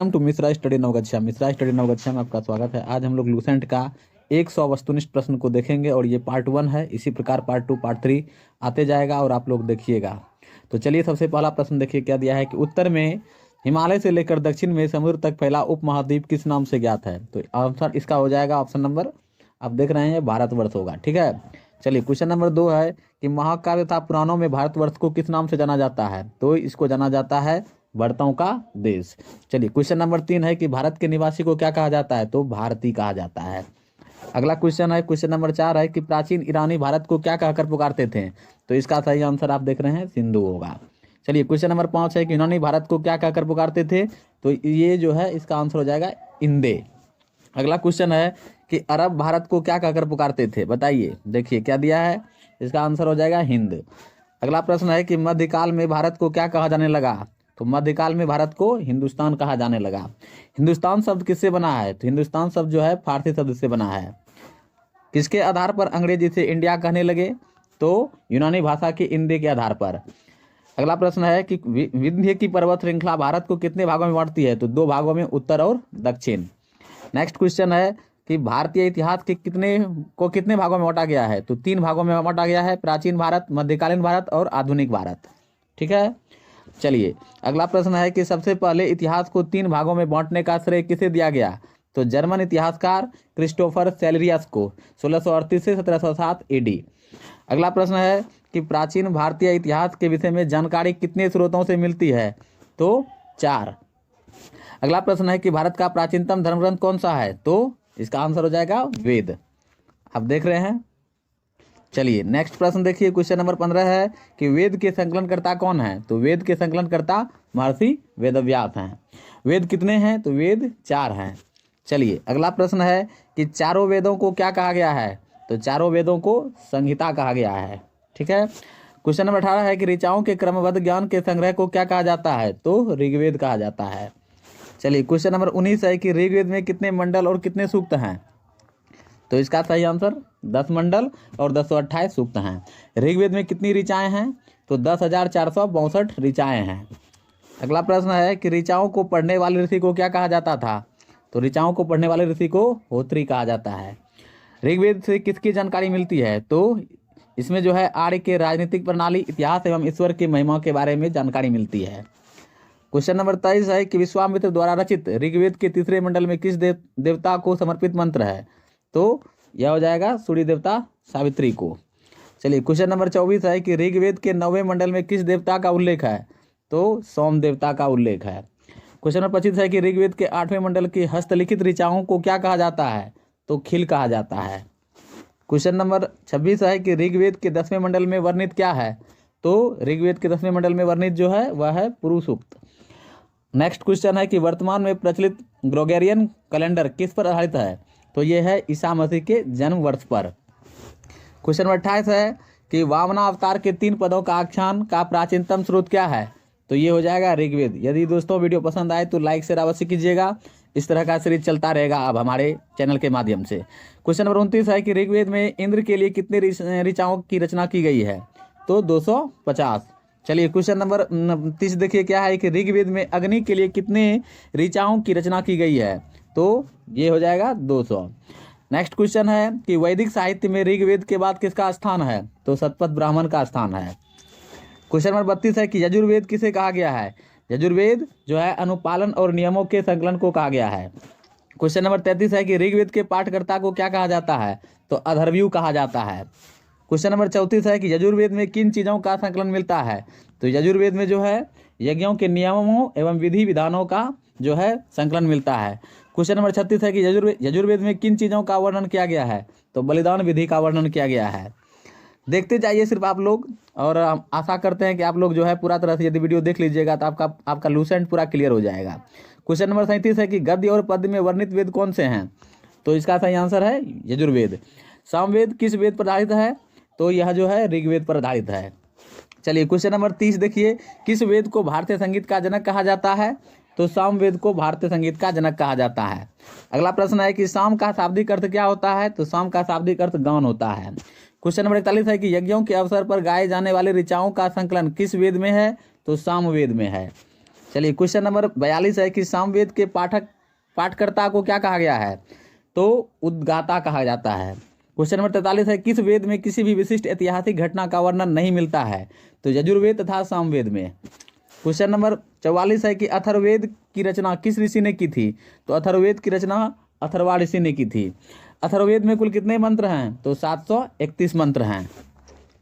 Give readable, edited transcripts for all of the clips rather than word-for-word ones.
Welcome to Mishra study Navgachhia. Mishra study Navgachhia में आपका स्वागत है। आज हम लोग लूसेंट का 100 वस्तुनिष्ठ प्रश्न को देखेंगे और ये पार्ट 1 है। इसी प्रकार पार्ट 2 पार्ट 3 आते जाएगा और आप लोग देखिएगा। तो चलिए सबसे पहला प्रश्न देखिए क्या दिया है कि उत्तर में हिमालय से लेकर दक्षिण में समुद्र तक फैला उपमहाद्वीप किस नाम से ज्ञात है। तो आंसर इसका हो जाएगा ऑप्शन नंबर आप देख रहे हैं भारतवर्ष होगा। ठीक है, चलिए क्वेश्चन नंबर 2 है कि महाकाव्य तथा पुराणों में भारतवर्ष को किस नाम से जाना जाता है। तो इसको जाना जाता है वर्तों का देश। चलिए क्वेश्चन नंबर 3 है कि भारत के निवासी को क्या कहा जाता है। तो भारतीय कहा जाता है। अगला क्वेश्चन है क्वेश्चन नंबर 4 है कि प्राचीन ईरानी भारत को क्या कहकर पुकारते थे। तो इसका सही आंसर आप देख रहे हैं सिंधु होगा। चलिए क्वेश्चन नंबर 5 है कि यूनानी भारत को क्या कहकर पुकारते थे। तो ये जो है इसका आंसर हो जाएगा इंदे। अगला क्वेश्चन है कि अरब भारत को क्या कहकर पुकारते थे, बताइए। देखिए क्या दिया है, इसका आंसर हो जाएगा हिंद। अगला प्रश्न है कि मध्यकाल में भारत को क्या कहा जाने लगा। तो मध्यकाल में भारत को हिंदुस्तान कहा जाने लगा। हिंदुस्तान शब्द किससे बना है। तो हिंदुस्तान शब्द जो है फारसी शब्द से बना है। किसके आधार पर अंग्रेज इसे इंडिया कहने लगे। तो यूनानी भाषा के इंदे के आधार पर। अगला प्रश्न है कि विंध्य की पर्वत श्रृंखला भारत को कितने भागों में बांटती है। तो 2 भागों में, उत्तर और दक्षिण। नेक्स्ट क्वेश्चन है कि भारतीय इतिहास के कितने भागों में बांटा गया है। तो 3 भागों में बांटा गया है, प्राचीन भारत, मध्यकालीन भारत और आधुनिक भारत। ठीक है, चलिए अगला प्रश्न है कि सबसे पहले इतिहास को 3 भागों में बांटने का श्रेय किसे दिया गया। तो जर्मन इतिहासकार क्रिस्टोफर सेलेरियस को 1638 से 1707 एडी। अगला प्रश्न है कि प्राचीन भारतीय इतिहास के विषय में जानकारी कितने स्रोतों से मिलती है। तो 4। अगला प्रश्न है कि भारत का प्राचीनतम धर्मग्रंथ कौन सा है। तो इसका आंसर हो जाएगा वेद। आप देख रहे हैं। चलिए नेक्स्ट प्रश्न देखिए क्वेश्चन नंबर 15 है कि वेद के संकलनकर्ता कौन है। तो वेद के संकलनकर्ता महर्षि वेदव्यास हैं। वेद कितने हैं। तो वेद 4 हैं। चलिए अगला प्रश्न है कि चारों वेदों को क्या कहा गया है। तो चारों वेदों को संहिता कहा गया है। ठीक है, क्वेश्चन नंबर 18 है कि ऋचाओं के क्रमबद्ध ज्ञान के संग्रह को क्या कहा जाता है। तो ऋग्वेद कहा जाता है। चलिए क्वेश्चन नंबर 19 है कि ऋग्वेद में कितने मंडल और कितने सूक्त हैं। तो इसका सही आंसर 10 मंडल और 1028 सूक्त हैं। ऋग्वेद में कितनी ऋचाएं हैं। तो 10,462 ऋचाएं हैं। अगला प्रश्न है कि ऋचाओं को पढ़ने वाले ऋषि को क्या कहा जाता था। तो ऋचाओं को पढ़ने वाले ऋषि को होत्री कहा जाता है। ऋग्वेद से किसकी जानकारी मिलती है। तो इसमें जो है आर्य के राजनीतिक प्रणाली, इतिहास एवं ईश्वर की महिमा के बारे में जानकारी मिलती है। क्वेश्चन नंबर 23 है कि विश्वामित्र द्वारा रचित ऋग्वेद के तीसरे मंडल में किस देवता को समर्पित मंत्र है। तो यह हो जाएगा सूर्य देवता सावित्री को। चलिए क्वेश्चन नंबर 24 है कि ऋग्वेद के 9वें मंडल में किस देवता का उल्लेख है। तो सोम देवता का उल्लेख है। क्वेश्चन नंबर 25 है कि ऋग्वेद के 8वें मंडल की हस्तलिखित ऋचाओं को क्या कहा जाता है। तो खिल कहा जाता है। क्वेश्चन नंबर 26 है कि ऋग्वेद के 10वें मंडल में वर्णित क्या है। तो ऋग्वेद के 10वें मंडल में वर्णित जो है वह है पुरुष सूक्त। नेक्स्ट क्वेश्चन है कि वर्तमान में प्रचलित ग्रेगोरियन कैलेंडर किस पर आधारित है। तो ये है ईसा मसीह के जन्म वर्ष पर। क्वेश्चन नंबर 28 है कि वामना अवतार के 3 पदों का आख्यान का प्राचीनतम स्रोत क्या है। तो ये हो जाएगा ऋग्वेद। यदि दोस्तों वीडियो पसंद आए तो लाइक शेयर अवश्य कीजिएगा। इस तरह का सीरीज चलता रहेगा अब हमारे चैनल के माध्यम से। क्वेश्चन नंबर 29 है कि ऋग्वेद में इंद्र के लिए कितने ऋचाओं की रचना की गई है। तो 250। चलिए क्वेश्चन नंबर 30 देखिए क्या है कि ऋग्वेद में अग्नि के लिए कितने ऋचाओं की रचना की गई है। तो ये हो जाएगा 200। नेक्स्ट क्वेश्चन है कि वैदिक साहित्य में ऋग्वेद के बाद किसका स्थान है। तो शतपथ ब्राह्मण का स्थान है। क्वेश्चन नंबर 32 है कि यजुर्वेद किसे कहा गया है। यजुर्वेद जो है अनुपालन और नियमों के संकलन को कहा गया है। क्वेश्चन नंबर 33 है कि ऋग्वेद के पाठकर्ता को क्या कहा जाता है। तो अथर्वयु कहा जाता है। क्वेश्चन नंबर 34 है कि यजुर्वेद में किन चीज़ों का संकलन मिलता है। तो यजुर्वेद में जो है यज्ञों के नियमों एवं विधि विधानों का जो है संकलन मिलता है। क्वेश्चन नंबर 36 है कि यजुर्वेद में किन चीज़ों का वर्णन किया गया है। तो बलिदान विधि का वर्णन किया गया है। देखते जाइए सिर्फ आप लोग, और हम आशा करते हैं कि आप लोग जो है पूरा तरह से यदि वीडियो देख लीजिएगा तो आपका लूसेंट पूरा क्लियर हो जाएगा। क्वेश्चन नंबर 37 है कि गद्य और पद्य में वर्णित वेद कौन से हैं। तो इसका सही आंसर है यजुर्वेद। सामवेद किस वेद पर आधारित है। तो यह जो है ऋग्वेद पर आधारित है। चलिए क्वेश्चन नंबर 30 देखिए, किस वेद को भारतीय संगीत का जनक कहा जाता है। तो सामवेद को भारतीय संगीत का जनक कहा जाता है। अगला प्रश्न है कि साम का शाब्दिक अर्थ क्या होता है। तो साम का शाब्दिक अर्थ गान होता है। क्वेश्चन नंबर 41 है कि यज्ञों के अवसर पर गाए जाने वाले ऋचाओं का संकलन किस वेद में है। तो सामवेद में है। चलिए क्वेश्चन नंबर 42 है कि सामवेद के पाठकर्ता को क्या कहा गया है? तो उद्गाता कहा जाता है। क्वेश्चन नंबर 43 है किस वेद में किसी भी विशिष्ट ऐतिहासिक घटना का वर्णन नहीं मिलता है? तो यजुर्वेद तथा सामवेद में। क्वेश्चन नंबर 44 है कि अथर्ववेद की रचना किस ऋषि ने की थी? तो अथर्ववेद की रचना अथर्वा ऋषि ने की थी। अथर्ववेद में कुल कितने मंत्र हैं? तो 731 मंत्र हैं।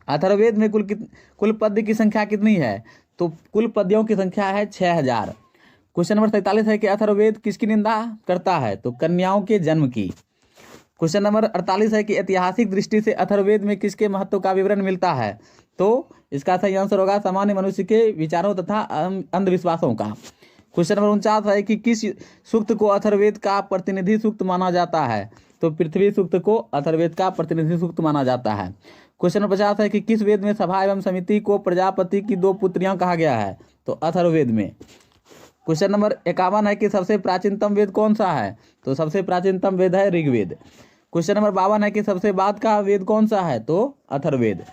अथर्ववेद में कुल पद्य की संख्या कितनी है? तो कुल पद्यों की संख्या है 6000। क्वेश्चन नंबर 43 है कि अथर्ववेद किसकी निंदा करता है? तो कन्याओं के जन्म की। क्वेश्चन नंबर 48 है कि ऐतिहासिक दृष्टि से अथर्ववेद में किसके महत्व का विवरण मिलता है? तो इसका सही आंसर होगा सामान्य मनुष्य के विचारों तथा अंधविश्वासों का। क्वेश्चन नंबर 49 है कि किस सूक्त को अथर्ववेद का प्रतिनिधि सूक्त माना जाता है? तो पृथ्वी सूक्त को अथर्ववेद का प्रतिनिधि सूक्त माना जाता है। क्वेश्चन नंबर 50 है कि किस वेद में सभा एवं समिति को प्रजापति की 2 पुत्रियां कहा गया है? तो अथर्ववेद में। क्वेश्चन नंबर 51 है कि सबसे प्राचीनतम वेद कौन सा है? तो सबसे प्राचीनतम वेद है ऋग्वेद। क्वेश्चन नंबर 52 है कि सबसे बाद का वेद कौन सा है? तो अथर्ववेद।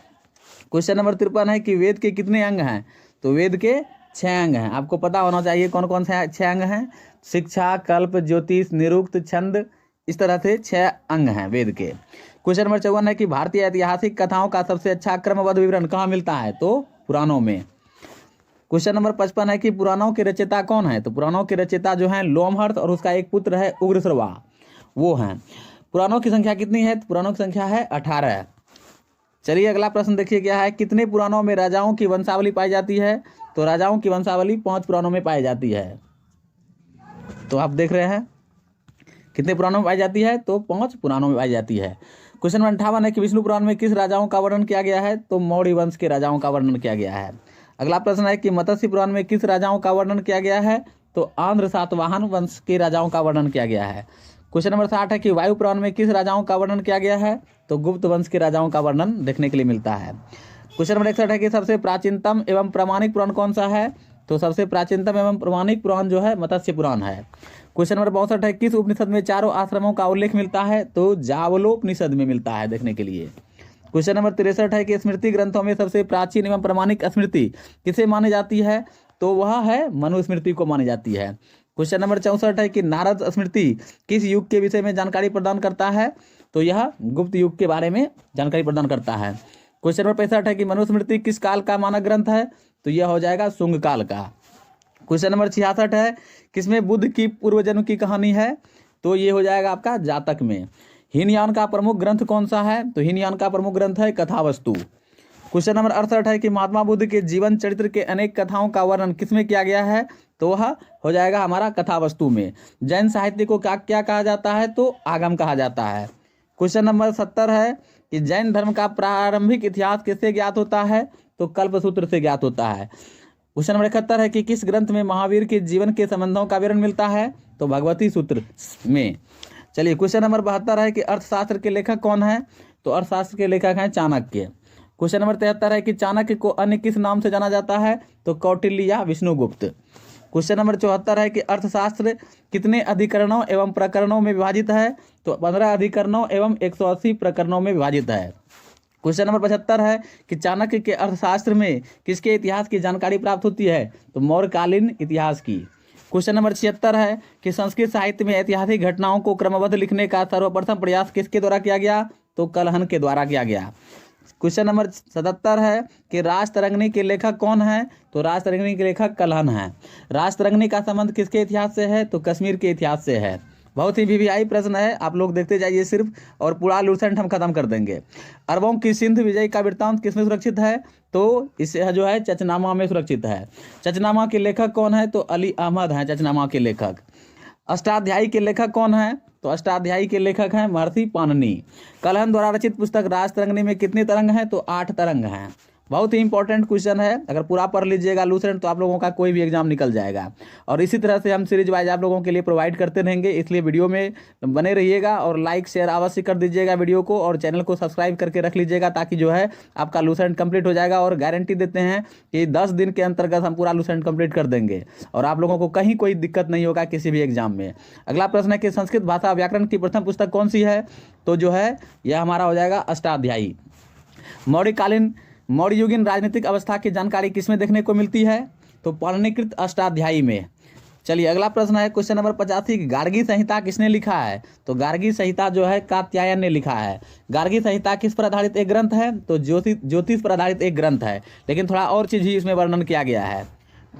क्वेश्चन नंबर 53 है कि वेद के कितने अंग हैं? तो वेद के 6 अंग हैं। आपको पता होना चाहिए कौन कौन से 6 अंग हैं। शिक्षा, कल्प, ज्योतिष, निरुक्त, छंद, इस तरह से 6 अंग हैं वेद के। क्वेश्चन नंबर 54 है कि भारतीय ऐतिहासिक कथाओं का सबसे अच्छा क्रमबद्ध विवरण कहाँ मिलता है? तो पुराणों में। क्वेश्चन नंबर 55 है कि पुराणों के रचयिता कौन है? तो पुराणों के रचयिता जो हैं लोमहर्ष और उसका एक पुत्र है उग्रश्रवा, वो हैं। पुराणों की संख्या कितनी है? तो पुराणों की संख्या है 18। चलिए अगला प्रश्न देखिए क्या है। कितने पुराणों में राजाओं की वंशावली पाई जाती है? तो राजाओं की वंशावली 5 पुराणों में पाई जाती है। तो आप देख रहे हैं कितने पुराणों में पाई जाती है? तो 5 पुराणों में पाई जाती है। क्वेश्चन नंबर 58 है कि विष्णु पुराण में किस राजाओं का वर्णन किया गया है? तो मौर्य वंश के राजाओं का वर्णन किया गया है। अगला प्रश्न है कि मत्स्य पुराण में किस राजाओं का वर्णन किया गया है? तो आंध्र सातवाहन वंश के राजाओं का वर्णन किया गया है। क्वेश्चन नंबर 60 है कि वायु पुराण में किस राजाओं का वर्णन किया गया है? तो गुप्त वंश के राजाओं का वर्णन देखने के लिए मिलता है। क्वेश्चन नंबर 61 है कि सबसे प्राचीनतम एवं प्रमाणिक पुराण कौन सा है? तो सबसे प्राचीनतम एवं प्रमाणिक पुराण जो है मत्स्य पुराण है। क्वेश्चन नंबर 62 है किस उपनिषद में 4 आश्रमों का उल्लेख मिलता है? तो जावलोपनिषद में मिलता है देखने के लिए। क्वेश्चन नंबर 63 है कि स्मृति ग्रंथों में सबसे प्राचीन एवं प्रमाणिक स्मृति किसे मानी जाती है? तो वह है मनुस्मृति को मानी जाती है। क्वेश्चन नंबर 64 है कि नारद स्मृति किस युग के विषय में जानकारी प्रदान करता है? तो यह गुप्त युग के बारे में जानकारी प्रदान करता है। क्वेश्चन नंबर 65 है कि मनुस्मृति किस काल का मानक ग्रंथ है? तो यह हो जाएगा शुंग काल का। क्वेश्चन नंबर 66 है किसमें बुद्ध की पूर्व जन्म की कहानी है? तो ये हो जाएगा आपका जातक में। हीनयान का प्रमुख ग्रंथ कौन सा है? तो हीनयान का प्रमुख ग्रंथ है कथावस्तु। क्वेश्चन नंबर 68 है कि महात्मा बुद्ध के जीवन चरित्र के अनेक कथाओं का वर्णन किसमें किया गया है? तो वह हो जाएगा हमारा कथावस्तु में। जैन साहित्य को क्या कहा जाता है? तो आगम कहा जाता है। क्वेश्चन नंबर 70 है कि जैन धर्म का प्रारंभिक इतिहास किससे ज्ञात होता है? तो कल्पसूत्र से ज्ञात होता है। क्वेश्चन नंबर 71 है कि किस ग्रंथ में महावीर के जीवन के संबंधों का विवरण मिलता है? तो भगवती सूत्र में। चलिए क्वेश्चन नंबर 72 है कि अर्थशास्त्र के लेखक कौन है? तो अर्थशास्त्र के लेखक हैं चाणक्य। क्वेश्चन नंबर 73 है कि चाणक्य को अन्य किस नाम से जाना जाता है? तो कौटिल्य या विष्णुगुप्त। क्वेश्चन नंबर 74 है कि अर्थशास्त्र कितने अधिकरणों एवं प्रकरणों में विभाजित है? तो 15 अधिकरणों एवं 180 प्रकरणों में विभाजित है। क्वेश्चन नंबर 75 है कि चाणक्य के अर्थशास्त्र में किसके इतिहास की जानकारी प्राप्त होती है? तो मौर्यकालीन इतिहास की। क्वेश्चन नंबर 76 है कि संस्कृत साहित्य में ऐतिहासिक घटनाओं को क्रमबद्ध लिखने का सर्वप्रथम प्रयास किसके द्वारा किया गया? तो कलहन के द्वारा किया गया। क्वेश्चन नंबर 77 है कि राजतरंगिणी के लेखक कौन है? तो राजतरंगिणी के लेखक कलहन है। राजतरंगिणी का संबंध किसके इतिहास से है? तो कश्मीर के इतिहास से है। बहुत ही वीवीआई प्रश्न है, आप लोग देखते जाइए सिर्फ, और पूरा लूसेंट हम खत्म कर देंगे। अरबों की सिंध विजय का वृत्तांत किसमें सुरक्षित है? तो इसे जो है चचनामा में सुरक्षित है। चचनामा के लेखक कौन है? तो अली अहमद हैं चचनामा के लेखक। अष्टाध्यायी के लेखक कौन है? तो अष्टाध्यायी के लेखक हैं महर्षि पाणिनि। कलहन द्वारा रचित पुस्तक राजतरंगिणी में कितने तरंग हैं? तो 8 तरंग हैं। बहुत ही इंपॉर्टेंट क्वेश्चन है, अगर पूरा पढ़ लीजिएगा लूसेंट तो आप लोगों का कोई भी एग्जाम निकल जाएगा। और इसी तरह से हम सीरीज वाइज आप लोगों के लिए प्रोवाइड करते रहेंगे, इसलिए वीडियो में बने रहिएगा और लाइक शेयर अवश्य कर दीजिएगा वीडियो को, और चैनल को सब्सक्राइब करके रख लीजिएगा ताकि जो है आपका लूसेंट कंप्लीट हो जाएगा। और गारंटी देते हैं कि 10 दिन के अंतर्गत हम पूरा लूसेंट कंप्लीट कर देंगे और आप लोगों को कहीं कोई दिक्कत नहीं होगा किसी भी एग्जाम में। अगला प्रश्न है कि संस्कृत भाषा व्याकरण की प्रथम पुस्तक कौन सी है? तो जो है यह हमारा हो जाएगा अष्टाध्यायी। मौर्यकालीन मौर्य युगीन राजनीतिक अवस्था की जानकारी किसमें देखने को मिलती है? तो पर्णीकृत अष्टाध्यायी में। चलिए अगला प्रश्न है क्वेश्चन नंबर 85 की गार्गी संहिता किसने लिखा है? तो गार्गी संहिता जो है कात्यायन ने लिखा है। गार्गी संहिता किस पर आधारित एक ग्रंथ है? तो ज्योतिष पर आधारित एक ग्रंथ है, लेकिन थोड़ा और चीज भी इसमें वर्णन किया गया है।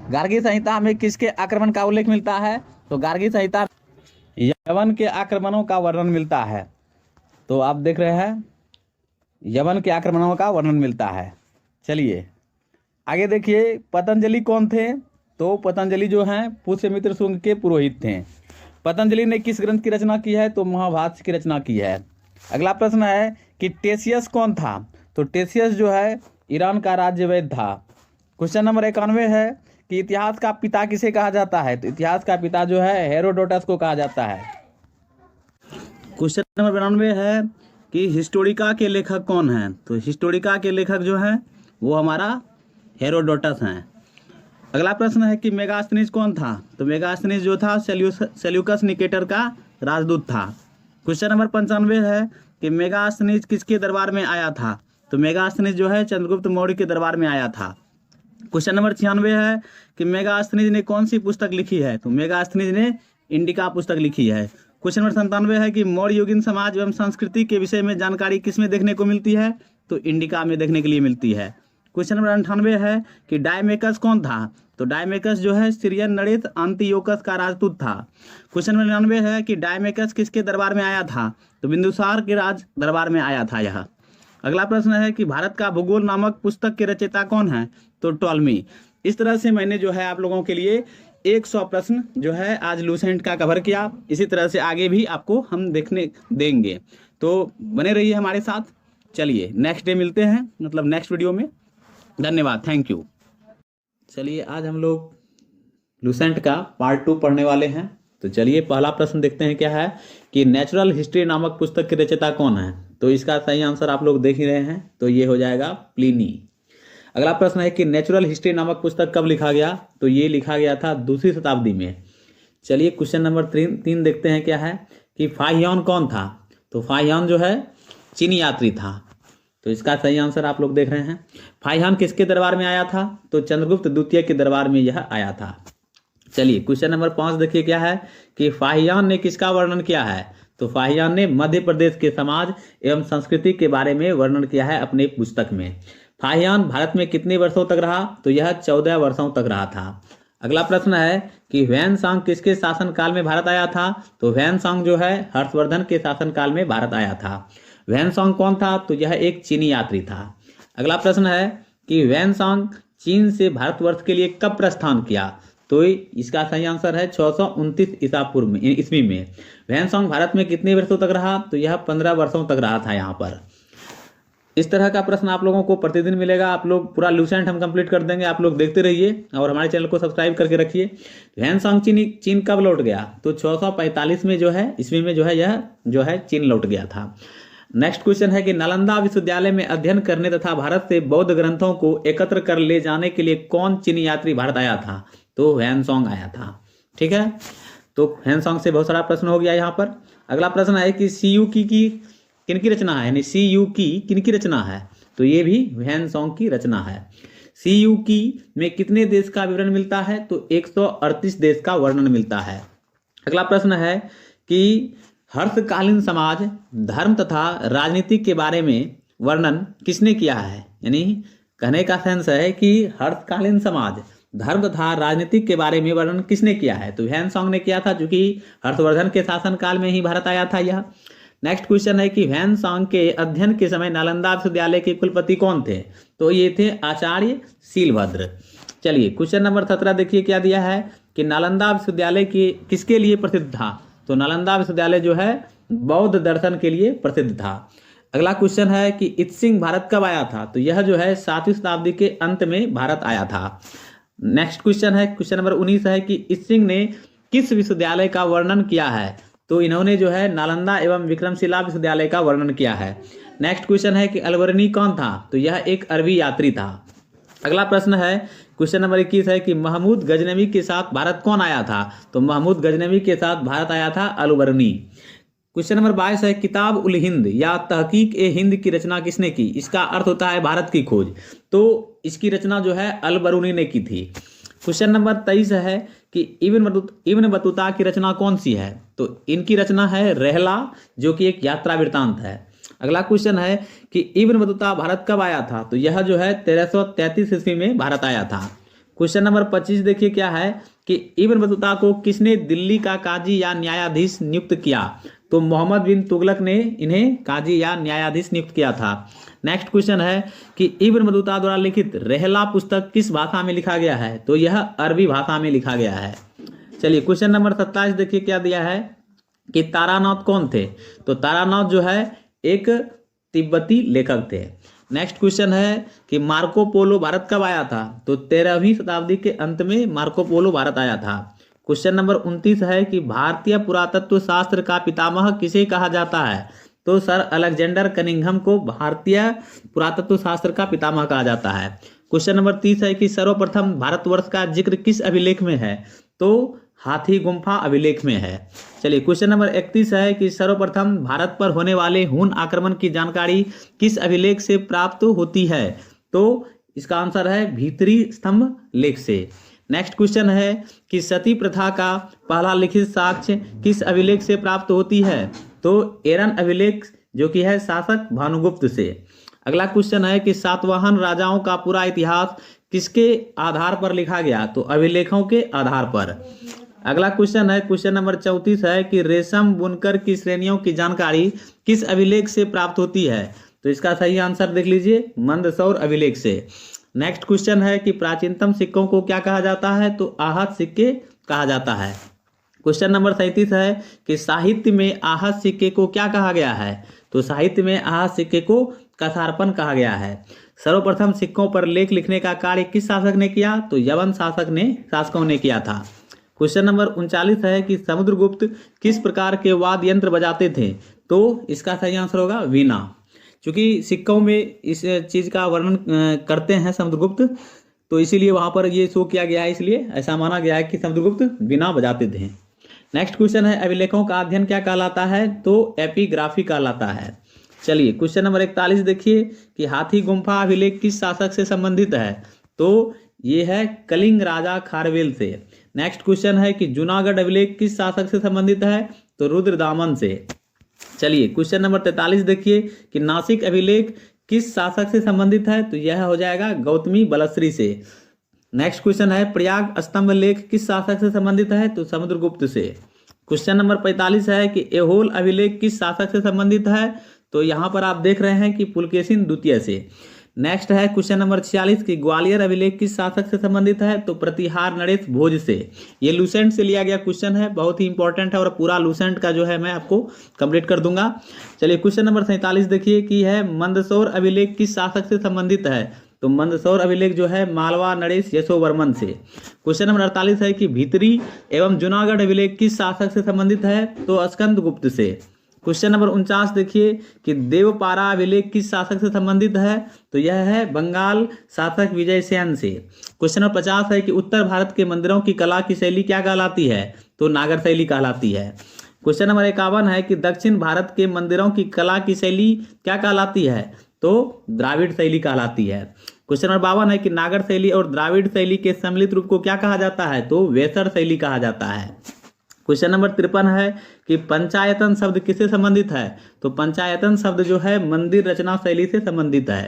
गार्गी संहिता में किसके आक्रमण का उल्लेख मिलता है? तो गार्गी संहिता यवन के आक्रमणों का वर्णन मिलता है। तो आप देख रहे हैं यवन के आक्रमणों का वर्णन मिलता है। चलिए आगे देखिए, पतंजलि कौन थे? तो पतंजलि जो हैं पुष्यमित्र शुंग के पुरोहित थे। पतंजलि ने किस ग्रंथ की रचना की है? तो महाभाष्य की रचना की है। अगला प्रश्न है कि टेसियस कौन था? तो टेसियस जो है ईरान का राज्य वैद्य था। क्वेश्चन नंबर 91 है कि इतिहास का पिता किसे कहा जाता है? तो इतिहास का पिता जो है हेरोडोटस को कहा जाता है। क्वेश्चन नंबर 92 है कि हिस्टोरिका के लेखक कौन हैं? तो हिस्टोरिका के लेखक जो हैं वो हमारा हेरोडोटस हैं। अगला प्रश्न है कि मेगास्थनीज कौन था? तो मेगास्थनीज जो था सेल्यूकस निकेटर का राजदूत था। क्वेश्चन नंबर 95 है कि मेगास्थनीज किसके दरबार में आया था? तो मेगास्थनीज जो है चंद्रगुप्त मौर्य के दरबार में आया था। क्वेश्चन नंबर 96 है कि मेगास्थनीज ने कौन सी पुस्तक लिखी है? तो मेगास्थनीज ने इंडिका पुस्तक लिखी है। क्वेश्चन नंबर 97 है कि मौर्य युगीन समाज एवं संस्कृति के विषय में जानकारी किसमें देखने को मिलती है? तो इंडिका में देखने के लिए मिलती है। क्वेश्चन नंबर 98 है कि डायमेकस कौन था? तो डायमेकस जो है सीरियन नरेश अंतियोकस का राजदूत था। क्वेश्चन नंबर 99 है कि डायमेकस किसके दरबार में आया था? तो बिंदुसार के राज दरबार में आया था यह। अगला प्रश्न है कि भारत का भूगोल नामक पुस्तक के रचयिता कौन है? तो टॉलमी। इस तरह से मैंने जो है आप लोगों के लिए 100 प्रश्न जो है आज लूसेंट का कवर किया। इसी तरह से आगे भी आपको हम देखने देंगे, तो बने रहिए हमारे साथ। चलिए नेक्स्ट डे मिलते हैं, मतलब नेक्स्ट वीडियो में। धन्यवाद, थैंक यू। चलिए आज हम लोग लूसेंट का पार्ट 2 पढ़ने वाले हैं। तो चलिए पहला प्रश्न देखते हैं क्या है कि नेचुरल हिस्ट्री नामक पुस्तक के रचयिता कौन है? तो इसका सही आंसर आप लोग देख ही रहे हैं, तो ये हो जाएगा प्लिनी। अगला प्रश्न है कि नेचुरल हिस्ट्री नामक पुस्तक कब लिखा गया? तो ये लिखा गया था 2वीं शताब्दी में। चलिए क्वेश्चन नंबर 3 देखते हैं क्या है कि फाहियान कौन था? तो फाहियान जो है चीनी यात्री था। तो इसका सही आंसर आप लोग देख रहे हैं। फाहियान किसके दरबार में आया था? तो चंद्रगुप्त द्वितीय के दरबार में यह आया था। चलिए क्वेश्चन नंबर 5 देखिए क्या है कि फाहियान ने किसका वर्णन किया है? तो फाहियान ने मध्य प्रदेश के समाज एवं संस्कृति के बारे में वर्णन किया है अपने पुस्तक में। फाहियान भारत में कितने वर्षों तक रहा? तो यह 14 वर्षों तक रहा था। अगला प्रश्न है कि ह्वेनसांग किसके शासनकाल में भारत आया था? तो ह्वेनसांग जो है हर्षवर्धन के शासनकाल में भारत आया था। ह्वेनसांग कौन था? तो यह एक चीनी यात्री था। अगला प्रश्न है कि ह्वेनसांग चीन से भारतवर्ष के लिए कब प्रस्थान किया? तो इसका सही आंसर है 629 ईस्वी में। ह्वेनसांग भारत में कितने वर्षों तक रहा? तो यह 15 वर्षों तक रहा था यहाँ पर। इस तरह का प्रश्न आप लोगों को प्रतिदिन मिलेगा। आप लोग पूरा लूसेंट हम कंप्लीट कर देंगे, आप लोग देखते रहिए और हमारे चैनल को सब्सक्राइब करके रखिए। ह्वेनसांग चीन कब लौट गया? तो 645 में जो है ईस्वी में जो है यह जो है चीन लौट गया था। नेक्स्ट क्वेश्चन है कि नालंदा विश्वविद्यालय में अध्ययन करने तथा भारत से बौद्ध ग्रंथों को एकत्र कर ले जाने के लिए कौन चीनी यात्री भारत आया था? तो ह्वेनसांग आया था। ठीक है, तो ह्वेनसांग से बहुत सारा प्रश्न हो गया यहाँ पर। अगला प्रश्न है कि सीयू की किनकी रचना है, यानी सीयू की किनकी रचना है? तो ये भी ह्वेनसांग की रचना है। सीयू की में कितने देश का विवरण मिलता है? तो 138 देश का वर्णन मिलता है। अगला प्रश्न है कि हर्षकालीन समाज धर्म तथा राजनीति के बारे में वर्णन किसने किया है? यानी कहने का सेंस है कि हर्षकालीन समाज धर्म तथा राजनीति के बारे में वर्णन किसने किया है? तो ह्वेनसांग ने किया था, क्योंकि हर्षवर्धन के शासनकाल में ही भारत आया था यह। नेक्स्ट क्वेश्चन है कि ह्वेनसांग के अध्ययन के समय नालंदा विश्वविद्यालय के कुलपति कौन थे? तो ये थे आचार्य शीलभद्र। चलिए क्वेश्चन नंबर 17 देखिए क्या दिया है कि नालंदा विश्वविद्यालय किसके लिए प्रसिद्ध था? तो नालंदा विश्वविद्यालय जो है बौद्ध दर्शन के लिए प्रसिद्ध था। अगला क्वेश्चन है कि इत्सिंग भारत कब आया था? तो यह जो है 7वीं शताब्दी के अंत में भारत आया था। नेक्स्ट क्वेश्चन है क्वेश्चन नंबर 19 है कि इत्सिंग ने किस विश्वविद्यालय का वर्णन किया है? तो इन्होंने जो है नालंदा एवं विक्रमशिला विश्वविद्यालय का वर्णन किया है। नेक्स्ट क्वेश्चन है कि अलबर्नी कौन था? तो यह एक अरबी यात्री था। अगला प्रश्न है क्वेश्चन नंबर 21 है कि महमूद गजनवी के साथ भारत कौन आया था? तो महमूद गजनवी के साथ भारत आया था अलबर्नी। क्वेश्चन नंबर 22 है किताब उल हिंद या तहकीक ए हिंद की रचना किसने की? इसका अर्थ होता है भारत की खोज। तो इसकी रचना जो है अलबरूनी ने की थी। क्वेश्चन नंबर 23 है कि इब्न बतूता की रचना कौन सी है? तो इनकी रचना है रहला, जो कि एक यात्रा वृत्तांत है। अगला क्वेश्चन है कि इब्न बतूता भारत कब आया था? तो यह जो है 1333 ईस्वी में भारत आया था। क्वेश्चन नंबर 25 देखिए क्या है कि इब्न बतूता को किसने दिल्ली का काजी या न्यायाधीश नियुक्त किया? तो मोहम्मद बिन तुगलक ने इन्हें काजी या न्यायाधीश नियुक्त किया था। नेक्स्ट क्वेश्चन है कि इब्न बतूता द्वारा लिखित रहला पुस्तक किस भाषा में लिखा गया है? तो यह अरबी भाषा में लिखा गया है। चलिए क्वेश्चन नंबर 27 देखिए क्या दिया है कि तारानाथ कौन थे? तो तारानाथ जो है एक तिब्बती लेखक थे। नेक्स्ट क्वेश्चन है कि मार्को पोलो भारत कब आया था? तो 13वीं शताब्दी के अंत में मार्को पोलो भारत आया था। क्वेश्चन नंबर 29 है कि भारतीय पुरातत्व शास्त्र का पितामह किसे कहा जाता है? तो सर अलेक्जेंडर कनिंघम को भारतीय पुरातत्व शास्त्र का पितामह कहा जाता है। क्वेश्चन नंबर 30 है कि सर्वप्रथम भारतवर्ष का जिक्र किस अभिलेख में है? तो हाथी गुम्फा अभिलेख में है। चलिए क्वेश्चन नंबर 31 है कि सर्वप्रथम भारत पर होने वाले हून आक्रमण की जानकारी किस अभिलेख से प्राप्त होती है? तो इसका आंसर है भीतरी स्तंभ लेख से। नेक्स्ट क्वेश्चन है कि सती प्रथा का पहला लिखित साक्ष्य किस अभिलेख से प्राप्त होती है? तो एरन अभिलेख, जो कि है शासक भानुगुप्त से। अगला क्वेश्चन है कि सातवाहन राजाओं का पूरा इतिहास किसके आधार पर लिखा गया? तो अभिलेखों के आधार पर। अगला क्वेश्चन है क्वेश्चन नंबर 34 है कि रेशम बुनकर की श्रेणियों की जानकारी किस अभिलेख से प्राप्त होती है? तो इसका सही आंसर देख लीजिए मंदसौर अभिलेख से। नेक्स्ट क्वेश्चन है कि प्राचीनतम सिक्कों को क्या कहा जाता है? तो आहत सिक्के कहा जाता है। क्वेश्चन नंबर 37 है कि साहित्य में आहत सिक्के को क्या कहा गया है? तो साहित्य में आहत सिक्के को कसारपन कहा गया है। सर्वप्रथम सिक्कों पर लेख लिखने का कार्य किस शासक ने किया? तो यवन शासकों ने किया था। क्वेश्चन नंबर 39 है कि समुद्रगुप्त किस प्रकार के वाद्य यंत्र बजाते थे? तो इसका सही आंसर होगा वीणा। क्योंकि सिक्कों में इस चीज का वर्णन करते हैं समुद्रगुप्त, तो इसीलिए वहां पर ये शो किया गया है, इसलिए ऐसा माना गया है कि समुद्रगुप्त वीणा बजाते थे। नेक्स्ट क्वेश्चन है अभिलेखों का अध्ययन क्या कहलाता है? तो एपिग्राफी कहलाता है। चलिए क्वेश्चन नंबर 41 देखिए कि हाथी गुम्फा अभिलेख किस शासक से संबंधित है? तो ये है कलिंग राजा खारवेल से। नेक्स्ट क्वेश्चन है कि जूनागढ़ अभिलेख किस शासक से संबंधित है? तो रुद्रदामन से। चलिए क्वेश्चन नंबर 43 देखिए कि नासिक अभिलेख किस शासक से संबंधित है? तो यह हो जाएगा गौतमी बलश्री से। नेक्स्ट क्वेश्चन है प्रयाग स्तंभ लेख किस शासक से संबंधित है? तो समुद्रगुप्त से। क्वेश्चन नंबर 45 है कि एहोल अभिलेख किस शासक से संबंधित है? तो यहाँ पर आप देख रहे हैं कि पुलकेशिन द्वितीय से। नेक्स्ट है क्वेश्चन नंबर 46 की ग्वालियर अभिलेख किस शासक से संबंधित है? तो प्रतिहार नरेश भोज से। ये लूसेंट से लिया गया क्वेश्चन है, बहुत ही इंपॉर्टेंट है और पूरा लूसेंट का जो है मैं आपको कंप्लीट कर दूंगा। चलिए क्वेश्चन नंबर 47 देखिए कि है मंदसौर अभिलेख किस शासक से संबंधित है? तो मंदसौर अभिलेख जो है मालवा नरेश यशोवर्मन से। क्वेश्चन नंबर 48 है कि भीतरी एवं जूनागढ़ अभिलेख किस शासक से संबंधित है? तो स्कंदगुप्त से। क्वेश्चन नंबर 49 देखिए कि देवपारा अभिलेख किस शासक से संबंधित है? तो यह है बंगाल शासक विजयसेन से। क्वेश्चन नंबर 50 है कि उत्तर भारत के मंदिरों की कला की शैली क्या कहलाती है? तो नागर शैली कहलाती है। क्वेश्चन नंबर 51 है कि दक्षिण भारत के मंदिरों की कला की शैली क्या कहलाती है? तो द्राविड़ शैली कहलाती है। क्वेश्चन नंबर 52 है कि नागर शैली और द्राविड़ शैली के सम्मिलित रूप को क्या कहा जाता है? तो वेसर शैली कहा जाता है। क्वेश्चन नंबर 53 है कि पंचायतन शब्द किससे संबंधित है? तो पंचायतन शब्द जो है मंदिर रचना शैली से संबंधित है।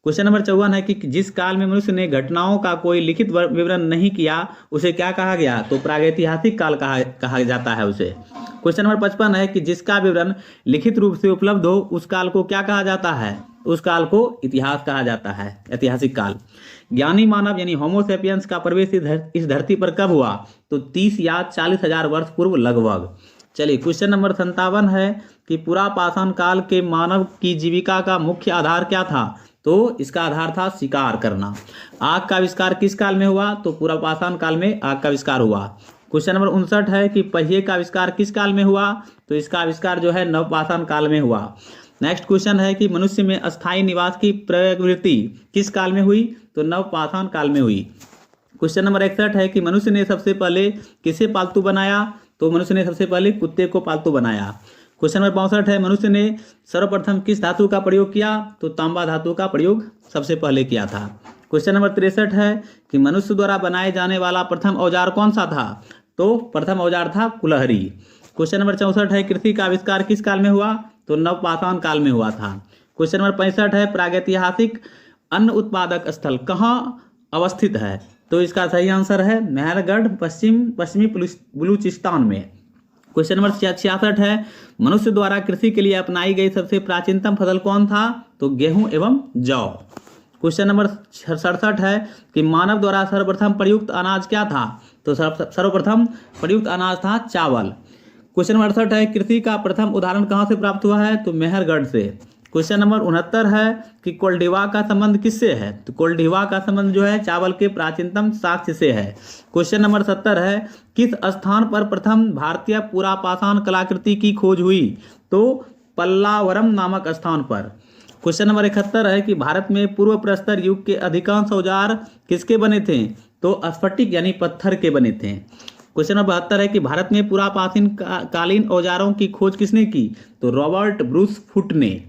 क्वेश्चन नंबर 54 है कि जिस काल में मनुष्य ने घटनाओं का कोई लिखित विवरण नहीं किया उसे क्या कहा गया? तो प्रागैतिहासिक काल कहा जाता है उसे। क्वेश्चन नंबर 55 है कि जिसका विवरण लिखित रूप से उपलब्ध हो उस काल को क्या कहा जाता है? उस काल को इतिहास कहा जाता है, ऐतिहासिक काल। ज्ञानी मानव यानी होमो सेपियंस का प्रवेश इस धरती पर कब हुआ? तो 30 या 40 हजार वर्ष पूर्व लगभग। चलिए क्वेश्चन नंबर 57 है कि पुरापाषाण काल के मानव की जीविका का मुख्य आधार क्या था? तो इसका आधार था शिकार करना। आग का आविष्कार किस काल में हुआ? तो पुरापाषाण काल में आग का आविष्कार हुआ। क्वेश्चन नंबर 59 है कि पहिए का आविष्कार किस काल में हुआ? तो इसका आविष्कार जो है नवपाषाण काल में हुआ। नेक्स्ट क्वेश्चन है कि मनुष्य में अस्थायी निवास की प्रवृत्ति किस काल में हुई? तो नवपाषाण काल में हुई। क्वेश्चन नंबर 61 है कि मनुष्य ने सबसे पहले किसे पालतू बनाया? तो मनुष्य ने सबसे पहले कुत्ते को पालतू बनाया। क्वेश्चन नंबर 62 है मनुष्य ने सर्वप्रथम किस धातु का प्रयोग किया? तो तांबा धातु का प्रयोग सबसे पहले किया था। क्वेश्चन नंबर 63 है कि मनुष्य द्वारा बनाए जाने वाला प्रथम औजार कौन सा था? तो प्रथम औजार था कुल्हाड़ी। क्वेश्चन नंबर 64 है कृषि का आविष्कार किस काल में हुआ? तो नवपाषाण काल में हुआ था। क्वेश्चन नंबर 65 है प्रागैतिहासिक अन्न उत्पादक स्थल कहाँ अवस्थित है? तो इसका सही आंसर है मेहरगढ़, पश्चिमी बलूचिस्तान में। क्वेश्चन नंबर 66 है मनुष्य द्वारा कृषि के लिए अपनाई गई सबसे प्राचीनतम फसल कौन था? तो गेहूं एवं जौ। क्वेश्चन नंबर 67 है कि मानव द्वारा सर्वप्रथम प्रयुक्त अनाज क्या था? तो सर्वप्रथम प्रयुक्त अनाज था चावल। क्वेश्चन नंबर 68 है कृषि का प्रथम उदाहरण कहाँ से प्राप्त हुआ है? तो मेहरगढ़ से। क्वेश्चन नंबर 69 है कि कोल्डिवा का संबंध किससे है? तो कोल्डिवा का संबंध जो है चावल के प्राचीनतम साक्ष्य से है। क्वेश्चन नंबर 70 है किस स्थान पर प्रथम भारतीय पुरापाषाण कलाकृति की खोज हुई? तो पल्लावरम नामक स्थान पर। क्वेश्चन नंबर 71 है कि भारत में पूर्व प्रस्तर युग के अधिकांश औजार किसके बने थे? तो स्फटिक यानी पत्थर के बने थे। क्वेश्चन नंबर 72 है कि भारत में पुरापाषाण कालीन औजारों की खोज किसने की? तो रॉबर्ट ब्रूस फुट ने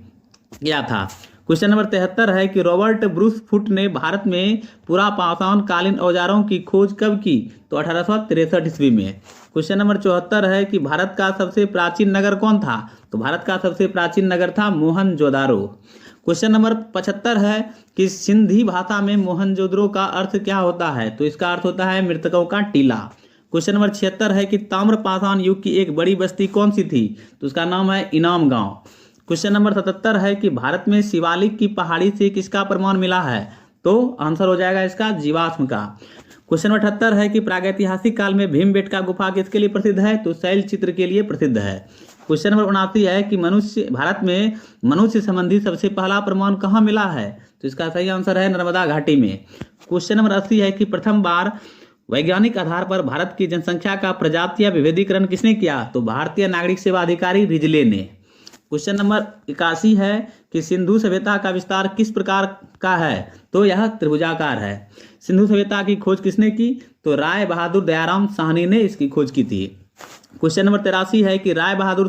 किया था। क्वेश्चन नंबर 73 है कि रॉबर्ट ब्रूस फुट ने भारत में पुरापाषाण कालीन औजारों की खोज कब की? तो 1863 ईस्वी में। क्वेश्चन नंबर 74 है कि भारत का सबसे प्राचीन नगर कौन था? तो भारत का सबसे प्राचीन नगर था मोहनजोदारो। क्वेश्चन नंबर 75 है कि सिंधी भाषा में मोहनजोदड़ो का अर्थ क्या होता है? तो इसका अर्थ होता है मृतकों का टीला। क्वेश्चन नंबर 76 है कि ताम्रपाषाण युग की एक बड़ी बस्ती कौन सी थी? तो उसका नाम है इनाम गांव। क्वेश्चन नंबर 77 है कि भारत में शिवालिक की पहाड़ी से किसका प्रमाण मिला है? तो आंसर हो जाएगा इसका जीवाश्म का। क्वेश्चन नंबर 78 है कि प्रागैतिहासिक काल में भीमबेटका गुफा किसके लिए प्रसिद्ध है? तो शैल चित्र के लिए प्रसिद्ध है। क्वेश्चन नंबर 79 है कि भारत में मनुष्य संबंधी सबसे पहला प्रमाण कहाँ मिला है? तो इसका सही आंसर है नर्मदा घाटी में। क्वेश्चन नंबर 80 है कि प्रथम बार वैज्ञानिक आधार पर भारत की जनसंख्या का प्रजातीय विभेदीकरण किसने किया? तो भारतीय नागरिक सेवा अधिकारी रिजले ने। क्वेश्चन नंबर 81 है कि सिंधु सभ्यता का विस्तार किस प्रकार का है? तो यह त्रिभुजाकार है। सिंधु सभ्यता की खोज किसने की? तो राय बहादुर दयाराम साहनी ने इसकी खोज की थी। क्वेश्चन नंबर 83 है कि राय बहादुर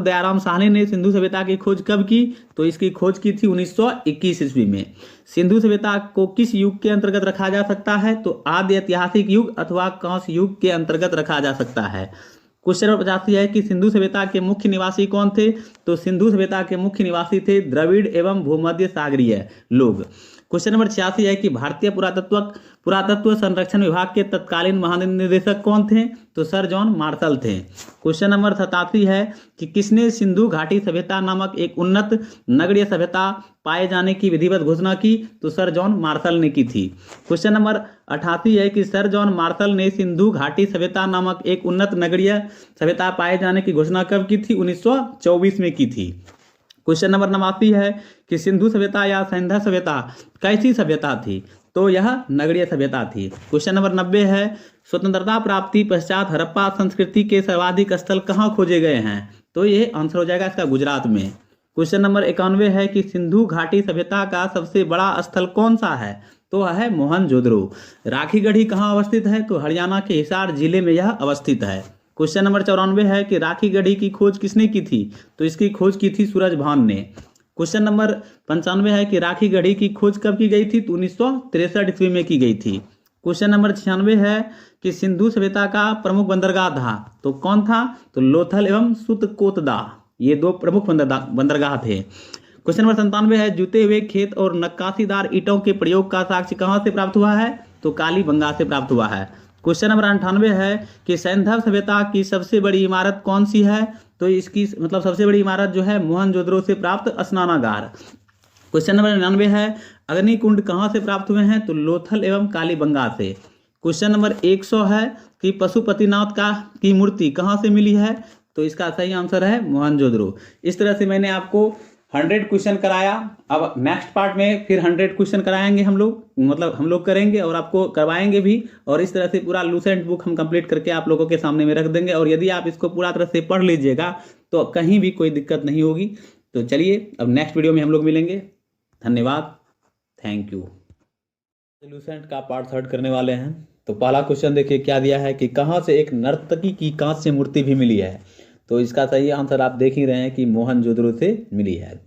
दयाराम साहनी ने सिंधु सभ्यता की खोज कब की? तो इसकी खोज की थी 1921 ईस्वी में। सिंधु सभ्यता को किस युग के अंतर्गत रखा जा सकता है? तो आदि ऐतिहासिक युग अथवा कांस्य युग के अंतर्गत रखा जा सकता है। क्वेश्चन नंबर 85 है कि सिंधु सभ्यता के मुख्य निवासी कौन थे? तो सिंधु सभ्यता के मुख्य निवासी थे द्रविड़ एवं भूमध्य सागरीय लोग। क्वेश्चन नंबर 86 है कि भारतीय पुरातत्व संरक्षण विभाग के तत्कालीन महानिदेशक कौन थे? तो सर जॉन मार्शल थे। क्वेश्चन नंबर 87 है कि किसने सिंधु घाटी सभ्यता नामक एक उन्नत नगरीय सभ्यता पाए जाने की विधिवत घोषणा की? तो सर जॉन मार्शल ने की थी। क्वेश्चन नंबर 88 है कि सर जॉन मार्शल ने सिंधु घाटी सभ्यता नामक एक उन्नत नगरीय सभ्यता पाए जाने की घोषणा कब की थी? 1924 में की थी। क्वेश्चन नंबर 89 है कि सिंधु सभ्यता या सैंधा सभ्यता कैसी सभ्यता थी? तो यह नगरीय सभ्यता थी। क्वेश्चन नंबर 90 है स्वतंत्रता प्राप्ति पश्चात हड़प्पा संस्कृति के सर्वाधिक स्थल कहाँ खोजे गए हैं? तो ये आंसर हो जाएगा इसका गुजरात में। क्वेश्चन नंबर 91 है कि सिंधु घाटी सभ्यता का सबसे बड़ा स्थल कौन सा है? तो है मोहनजोदड़ो। राखी गढ़ी कहाँ अवस्थित है? तो हरियाणा के हिसार जिले में यह अवस्थित है। क्वेश्चन नंबर 94 है कि राखी गढ़ी की खोज किसने की थी? तो इसकी खोज की थी सूरजभान ने। क्वेश्चन नंबर 95 है कि राखी गढ़ी की खोज कब की गई थी? तो 1963 ईस्वी में की गई थी। क्वेश्चन नंबर 96 है कि सिंधु सभ्यता का प्रमुख बंदरगाह था तो कौन था? तो लोथल एवं सुतकोतदा, ये दो प्रमुख बंदरगाह थे। क्वेश्चन नंबर 97 है जुते हुए खेत और नक्काशीदार ईंटों के प्रयोग का साक्ष्य कहाँ से प्राप्त हुआ है? तो कालीबंगा से प्राप्त हुआ है। क्वेश्चन नंबर 98 है कि सैंधव सभ्यता की सबसे बड़ी इमारत कौन सी है? तो इसकी सबसे बड़ी इमारत जो है मोहनजोदड़ो से प्राप्त स्नानागार। क्वेश्चन नंबर 99 है अग्निकुंड कहाँ से प्राप्त हुए हैं? तो लोथल एवं कालीबंगा से। क्वेश्चन नंबर 100 है कि पशुपतिनाथ की मूर्ति कहाँ से मिली है? तो इसका सही आंसर है मोहनजोदड़ो। इस तरह से मैंने आपको 100 क्वेश्चन कराया। अब नेक्स्ट पार्ट में फिर 100 क्वेश्चन कराएंगे हम लोग करेंगे और आपको करवाएंगे भी। और इस तरह से पूरा लूसेंट बुक हम कंप्लीट करके आप लोगों के सामने में रख देंगे। और यदि आप इसको पूरा तरह से पढ़ लीजिएगा तो कहीं भी कोई दिक्कत नहीं होगी। तो चलिए अब नेक्स्ट वीडियो में हम लोग मिलेंगे। धन्यवाद, थैंक यू। लूसेंट का पार्ट 3 करने वाले हैं। तो पहला क्वेश्चन देखिए क्या दिया है कि कहाँ से एक नर्तकी की कांस्य मूर्ति भी मिली है? तो इसका सही आंसर आप देख ही रहे हैं कि मोहनजोदड़ो से मिली है।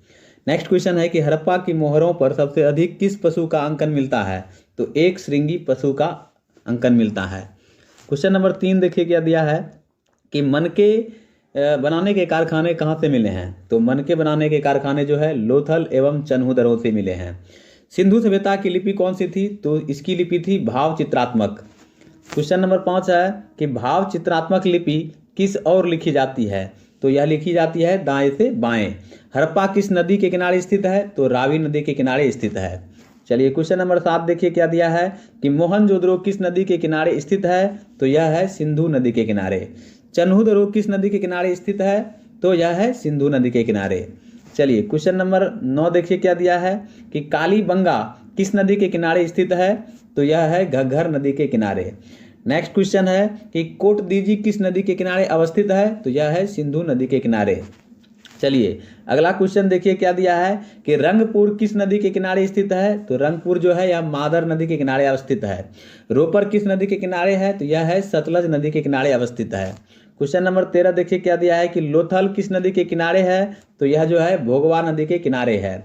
नेक्स्ट क्वेश्चन है कि हड़प्पा की मोहरों पर सबसे अधिक किस पशु का अंकन मिलता है? तो एक श्रृंगी पशु का अंकन मिलता है। क्वेश्चन नंबर 3 देखिए क्या दिया है कि मनके बनाने के कारखाने कहाँ से मिले हैं? तो मनके बनाने के कारखाने जो है लोथल एवं चन्हू से मिले हैं। सिंधु सभ्यता की लिपि कौन सी थी? तो इसकी लिपि थी भाव चित्रात्मक। क्वेश्चन नंबर 5 है कि भाव चित्रात्मक लिपि किस ओर लिखी जाती है? तो यह लिखी जाती है दाएं से बाएं। हड़प्पा किस नदी के किनारे स्थित है? तो रावी नदी के किनारे स्थित है। चलिए क्वेश्चन नंबर 7 देखिए क्या दिया है कि मोहनजोदड़ो किस नदी के किनारे स्थित है? तो यह है सिंधु नदी के किनारे। चन्हू किस नदी के किनारे स्थित है? तो यह है सिंधु नदी के किनारे। चलिए क्वेश्चन नंबर 9 देखिए क्या दिया है कि कालीबंगा किस नदी के किनारे स्थित है? तो यह है घग्घर नदी के किनारे। नेक्स्ट क्वेश्चन है कि कोटदीजी किस नदी के किनारे अवस्थित है? तो यह है सिंधु नदी के किनारे। चलिए अगला क्वेश्चन देखिए क्या दिया है कि रंगपुर किस नदी के किनारे स्थित है? तो रंगपुर जो है यह मादर नदी के किनारे अवस्थित है। रोपर किस नदी के किनारे है? तो यह है सतलज नदी के किनारे अवस्थित है। क्वेश्चन नंबर 13 देखिए क्या दिया है कि लोथल किस नदी के किनारे है? तो यह जो है भोगवा नदी के किनारे है।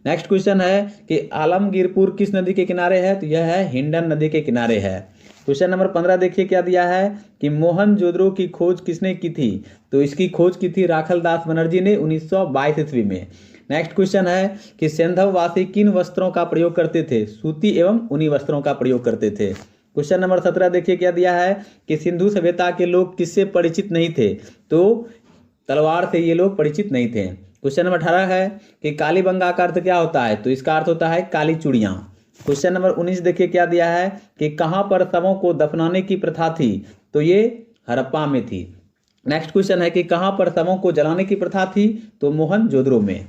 नेक्स्ट क्वेश्चन है कि आलमगीरपुर किस नदी के किनारे है? तो यह है हिंडन नदी के किनारे है। क्वेश्चन नंबर 15 देखिए क्या दिया है कि मोहनजोदड़ो की खोज किसने की थी? तो इसकी खोज की थी राखलदास बनर्जी ने 1922 ईस्वी में। नेक्स्ट क्वेश्चन है कि सिंधववासी किन वस्त्रों का प्रयोग करते थे? सूती एवं ऊनी वस्त्रों का प्रयोग करते थे। क्वेश्चन नंबर 17 देखिए क्या दिया है कि सिंधु सभ्यता के लोग किससे परिचित नहीं थे? तो तलवार से ये लोग परिचित नहीं थे। क्वेश्चन नंबर 18 है कि कालीबंगा का अर्थ क्या होता है? तो इसका अर्थ होता है काली चूड़ियाँ। क्वेश्चन नंबर 19 देखिए क्या दिया है कि कहां पर शवों को दफनाने की प्रथा थी? तो ये हड़प्पा में थी। नेक्स्ट क्वेश्चन है कि कहां पर शवों को जलाने की प्रथा थी? तो मोहनजोदड़ो में।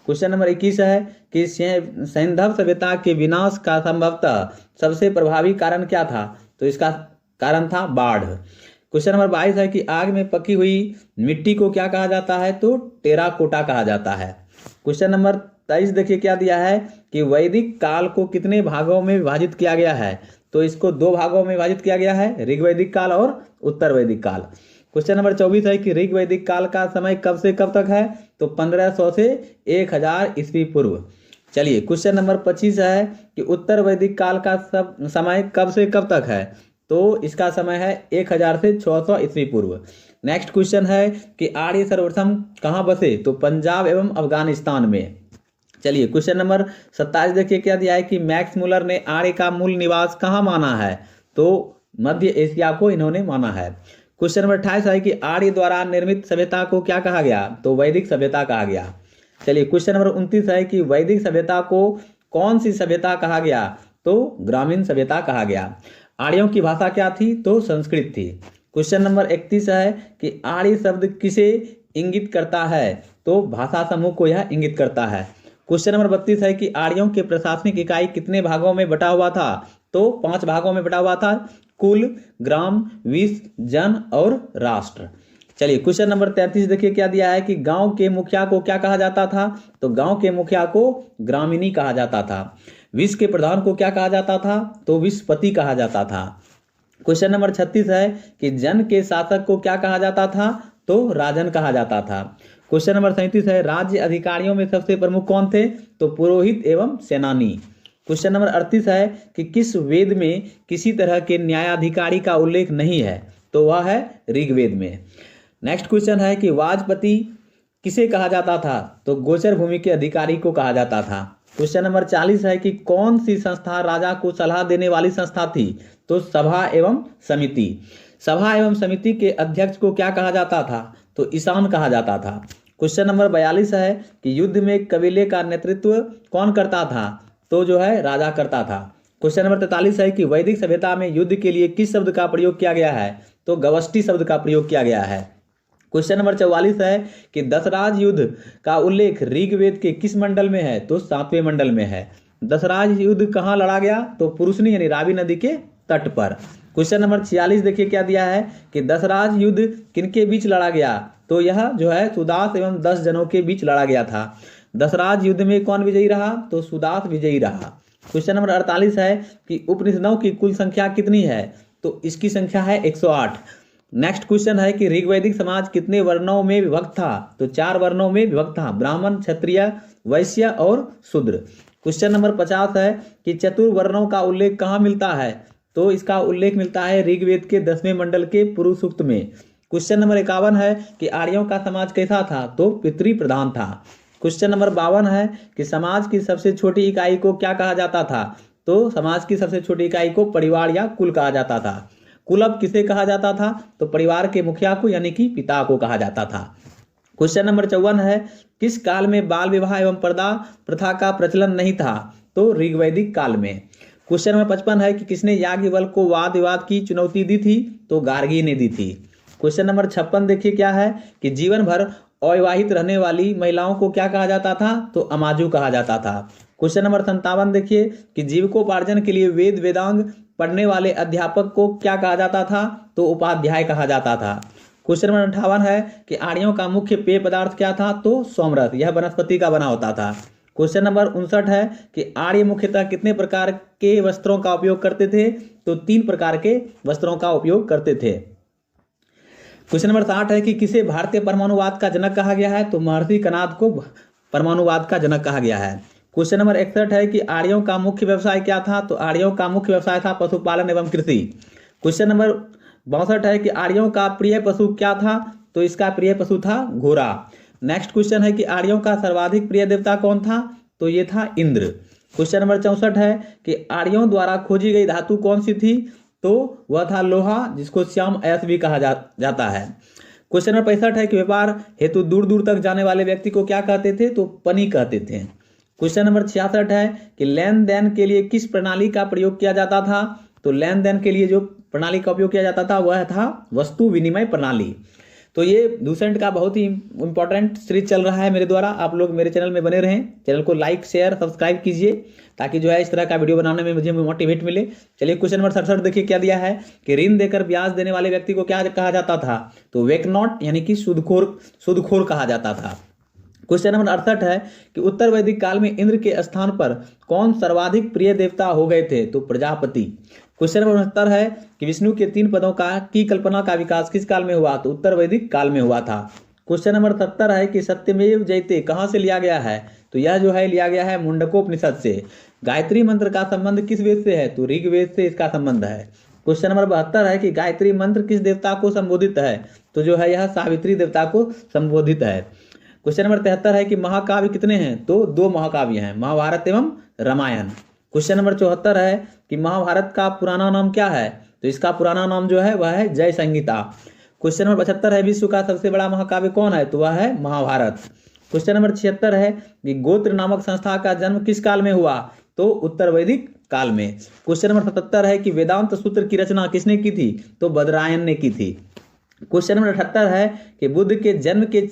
क्वेश्चन नंबर 21 है कि सैंधव सभ्यता के विनाश का संभवतः सबसे प्रभावी कारण क्या था? तो इसका कारण था बाढ़। क्वेश्चन नंबर 22 है कि आग में पकी हुई मिट्टी को क्या कहा जाता है? तो टेराकोटा कहा जाता है। क्वेश्चन नंबर 23 देखिए क्या दिया है कि वैदिक काल को कितने भागों में विभाजित किया गया है? तो इसको 2 भागों में विभाजित किया गया है, ऋग्वैदिक काल और उत्तर वैदिक काल। क्वेश्चन नंबर 24 है कि ऋग्वैदिक काल का समय कब से कब तक है? तो 1500 से 1000 ईस्वी पूर्व। चलिए क्वेश्चन नंबर 25 है कि उत्तर वैदिक काल का समय कब से कब तक है? तो इसका समय है 1000 से 600 ईस्वी पूर्व। नेक्स्ट क्वेश्चन है कि आर्य सर्वप्रथम कहाँ बसे? तो पंजाब एवं अफगानिस्तान में। चलिए क्वेश्चन नंबर 27 देखिए क्या दिया है कि मैक्स मुलर ने आर्य का मूल निवास कहाँ माना है? तो मध्य एशिया को इन्होंने माना है। क्वेश्चन नंबर 28 है कि आर्य द्वारा निर्मित सभ्यता को क्या कहा गया? तो वैदिक सभ्यता कहा गया। चलिए क्वेश्चन नंबर 29 है कि वैदिक सभ्यता को कौन सी सभ्यता कहा गया? तो ग्रामीण सभ्यता कहा गया। आर्यों की भाषा क्या थी? तो संस्कृत थी। क्वेश्चन नंबर 31 है कि आर्य शब्द किसे इंगित करता है? तो भाषा समूह को यह इंगित करता है। क्वेश्चन नंबर 32 है कि आर्यों के प्रशासनिक इकाई कितने भागों में बटा हुआ था? तो 5 भागों में बटा हुआ था, कुल, ग्राम, विश्व, जन और राष्ट्र। चलिए क्वेश्चन नंबर 33 देखिए क्या दिया है कि गांव के मुखिया को क्या कहा जाता था? तो गांव के मुखिया को ग्रामीणी कहा जाता था। विश्व के प्रधान को क्या कहा जाता था? तो विश्वपति कहा जाता था। क्वेश्चन नंबर 36 है कि जन के शासक को क्या कहा जाता था? तो राजन कहा जाता था। क्वेश्चन नंबर 37 है राज्य अधिकारियों में सबसे प्रमुख कौन थे? तो पुरोहित एवं सेनानी। क्वेश्चन नंबर 38 है कि किस वेद में किसी तरह के न्यायाधिकारी का उल्लेख नहीं है? तो वह है ऋग्वेद में। नेक्स्ट क्वेश्चन है कि वाजपति किसे कहा जाता था? तो गोचर भूमि के अधिकारी को कहा जाता था। क्वेश्चन नंबर 40 है कि कौन सी संस्था राजा को सलाह देने वाली संस्था थी? तो सभा एवं समिति। सभा एवं समिति के अध्यक्ष को क्या कहा जाता था? तो ईशान कहा जाता था। क्वेश्चन नंबर 42 है कि युद्ध में कबीले का नेतृत्व कौन करता था? तो जो है राजा करता था। क्वेश्चन नंबर 43 है कि वैदिक सभ्यता में युद्ध के लिए किस शब्द का प्रयोग किया गया है? तो गवष्टि शब्द का प्रयोग किया गया है। क्वेश्चन नंबर 44 है कि दशराज युद्ध का उल्लेख ऋग्वेद के किस मंडल में है? तो 7वें मंडल में है। दशराज युद्ध कहाँ लड़ा गया? तो पुरुषनी यानी रावी नदी के तट पर। क्वेश्चन नंबर 46 देखिए क्या दिया है कि दशराज युद्ध किनके बीच लड़ा गया? तो यह जो है सुदास एवं 10 जनों के बीच लड़ा गया था। दशराज युद्ध में कौन विजयी रहा? तो सुदास विजयी रहा। क्वेश्चन नंबर 48 है कि उपनिषदों की कुल संख्या कितनी है? तो इसकी संख्या है 108। नेक्स्ट क्वेश्चन है कि ऋग्वैदिक समाज कितने वर्णों में विभक्त था? तो 4 वर्णों में विभक्त था, ब्राह्मण, क्षत्रिय, वैश्य और शूद्र। क्वेश्चन नंबर 50 है कि चतुर्वर्णों का उल्लेख कहाँ मिलता है? तो इसका उल्लेख मिलता है ऋग्वेद के 10वें मंडल के पुरुष सूक्त में। क्वेश्चन नंबर 51 है कि आर्यों का समाज कैसा था? तो पितृ प्रधान था। क्वेश्चन नंबर 52 है कि समाज की सबसे छोटी इकाई को क्या कहा जाता था? तो समाज की सबसे छोटी इकाई को परिवार या कुल कहा जाता था। कुल अब किसे कहा जाता था? तो परिवार के मुखिया को यानी कि पिता को कहा जाता था। क्वेश्चन नंबर 54 है किस काल में बाल विवाह एवं पर्दा प्रथा का प्रचलन नहीं था? तो ऋग्वैदिक काल में। क्वेश्चन नंबर 55 है कि किसने याज्ञवल्क्य को वाद विवाद की चुनौती दी थी? तो गार्गी ने दी थी। क्वेश्चन नंबर 56 देखिए क्या है कि जीवन भर अविवाहित रहने वाली महिलाओं को क्या कहा जाता था? तो अमाजू कहा जाता था। क्वेश्चन नंबर 57 देखिए कि जीविकोपार्जन के लिए वेद वेदांग पढ़ने वाले अध्यापक को क्या कहा जाता था? तो उपाध्याय कहा जाता था। क्वेश्चन नंबर 58 है कि आर्यों का मुख्य पेय पदार्थ क्या था? तो सोमरस, यह वनस्पति का बना होता था। क्वेश्चन नंबर 59 है कि आर्य मुख्यतः कितने प्रकार के वस्त्रों का उपयोग करते थे? तो 3 प्रकार के वस्त्रों का उपयोग करते थे। क्वेश्चन नंबर 60 है कि किसे भारतीय परमाणुवाद का जनक कहा गया है? तो महर्षि कणाद को परमाणुवाद का जनक कहा गया है। क्वेश्चन नंबर 61 है कि आर्यों का मुख्य व्यवसाय क्या था? तो आर्यों का मुख्य व्यवसाय था पशुपालन एवं कृषि। क्वेश्चन नंबर 62 है कि आर्यों का प्रिय पशु क्या था? तो इसका प्रिय पशु था घोड़ा। नेक्स्ट क्वेश्चन है कि आर्यों का सर्वाधिक प्रिय देवता कौन था? तो ये था इंद्र। क्वेश्चन नंबर 64 है कि आर्यों द्वारा खोजी गई धातु कौन सी थी? तो वह था लोहा, जिसको श्याम अयस्क भी कहा जाता है। क्वेश्चन नंबर 65 है कि व्यापार हेतु दूर दूर तक जाने वाले व्यक्ति को क्या कहते थे? तो पनी कहते थे। क्वेश्चन नंबर 66 है कि लेन देन के लिए किस प्रणाली का प्रयोग किया जाता था? तो लेन देन के लिए जो प्रणाली का उपयोग किया जाता था वह था वस्तु विनिमय प्रणाली। तो ये लूसेंट का बहुत ही इंपॉर्टेंट सीरीज चल रहा है मेरे द्वारा। आप लोग मेरे चैनल में बने रहें, चैनल को लाइक शेयर सब्सक्राइब कीजिए ताकि जो है इस तरह का वीडियो बनाने में मुझे मोटिवेट मिले। चलिए क्वेश्चन नंबर 67 देखिए क्या दिया है कि ऋण देकर ब्याज देने वाले व्यक्ति को क्या कहा जाता था? तो वेकनॉट यानी कि सूदखोर कहा जाता था। क्वेश्चन नंबर 68 है कि उत्तर वैदिक काल में इंद्र के स्थान पर कौन सर्वाधिक प्रिय देवता हो गए थे? तो प्रजापति। क्वेश्चन नंबर 69 है कि विष्णु के 3 पदों की कल्पना का विकास किस काल में हुआ? तो उत्तर वैदिक काल में हुआ था। क्वेश्चन नंबर 70 है कि सत्यमेव जयते कहाँ से लिया गया है? तो यह जो है लिया गया है मुंडकोपनिषद से। गायत्री मंत्र का संबंध किस वेद से है? तो ऋग्वेद से इसका संबंध है। क्वेश्चन नंबर 72 है कि गायत्री मंत्र किस देवता को संबोधित है? तो जो है यह सावित्री देवता को संबोधित है। क्वेश्चन नंबर 73 है कि महाकाव्य कितने हैं? तो 2 महाकाव्य हैं, महाभारत एवं रामायण। क्वेश्चन नंबर 74 है कि महाभारत का पुराना नाम क्या है? तो इसका पुराना नाम जो है वह है जय संहिता। क्वेश्चन नंबर 75 है विश्व का सबसे बड़ा महाकाव्य कौन है? तो वह है महाभारत। क्वेश्चन नंबर 76 है कि गोत्र नामक संस्था का जन्म किस काल में हुआ? तो उत्तर वैदिक काल में। क्वेश्चन नंबर 77 है कि वेदांत सूत्र की रचना किसने की थी? तो बदरायन ने की थी। क्वेश्चन नंबर 78 है कि बुद्ध के जन्म के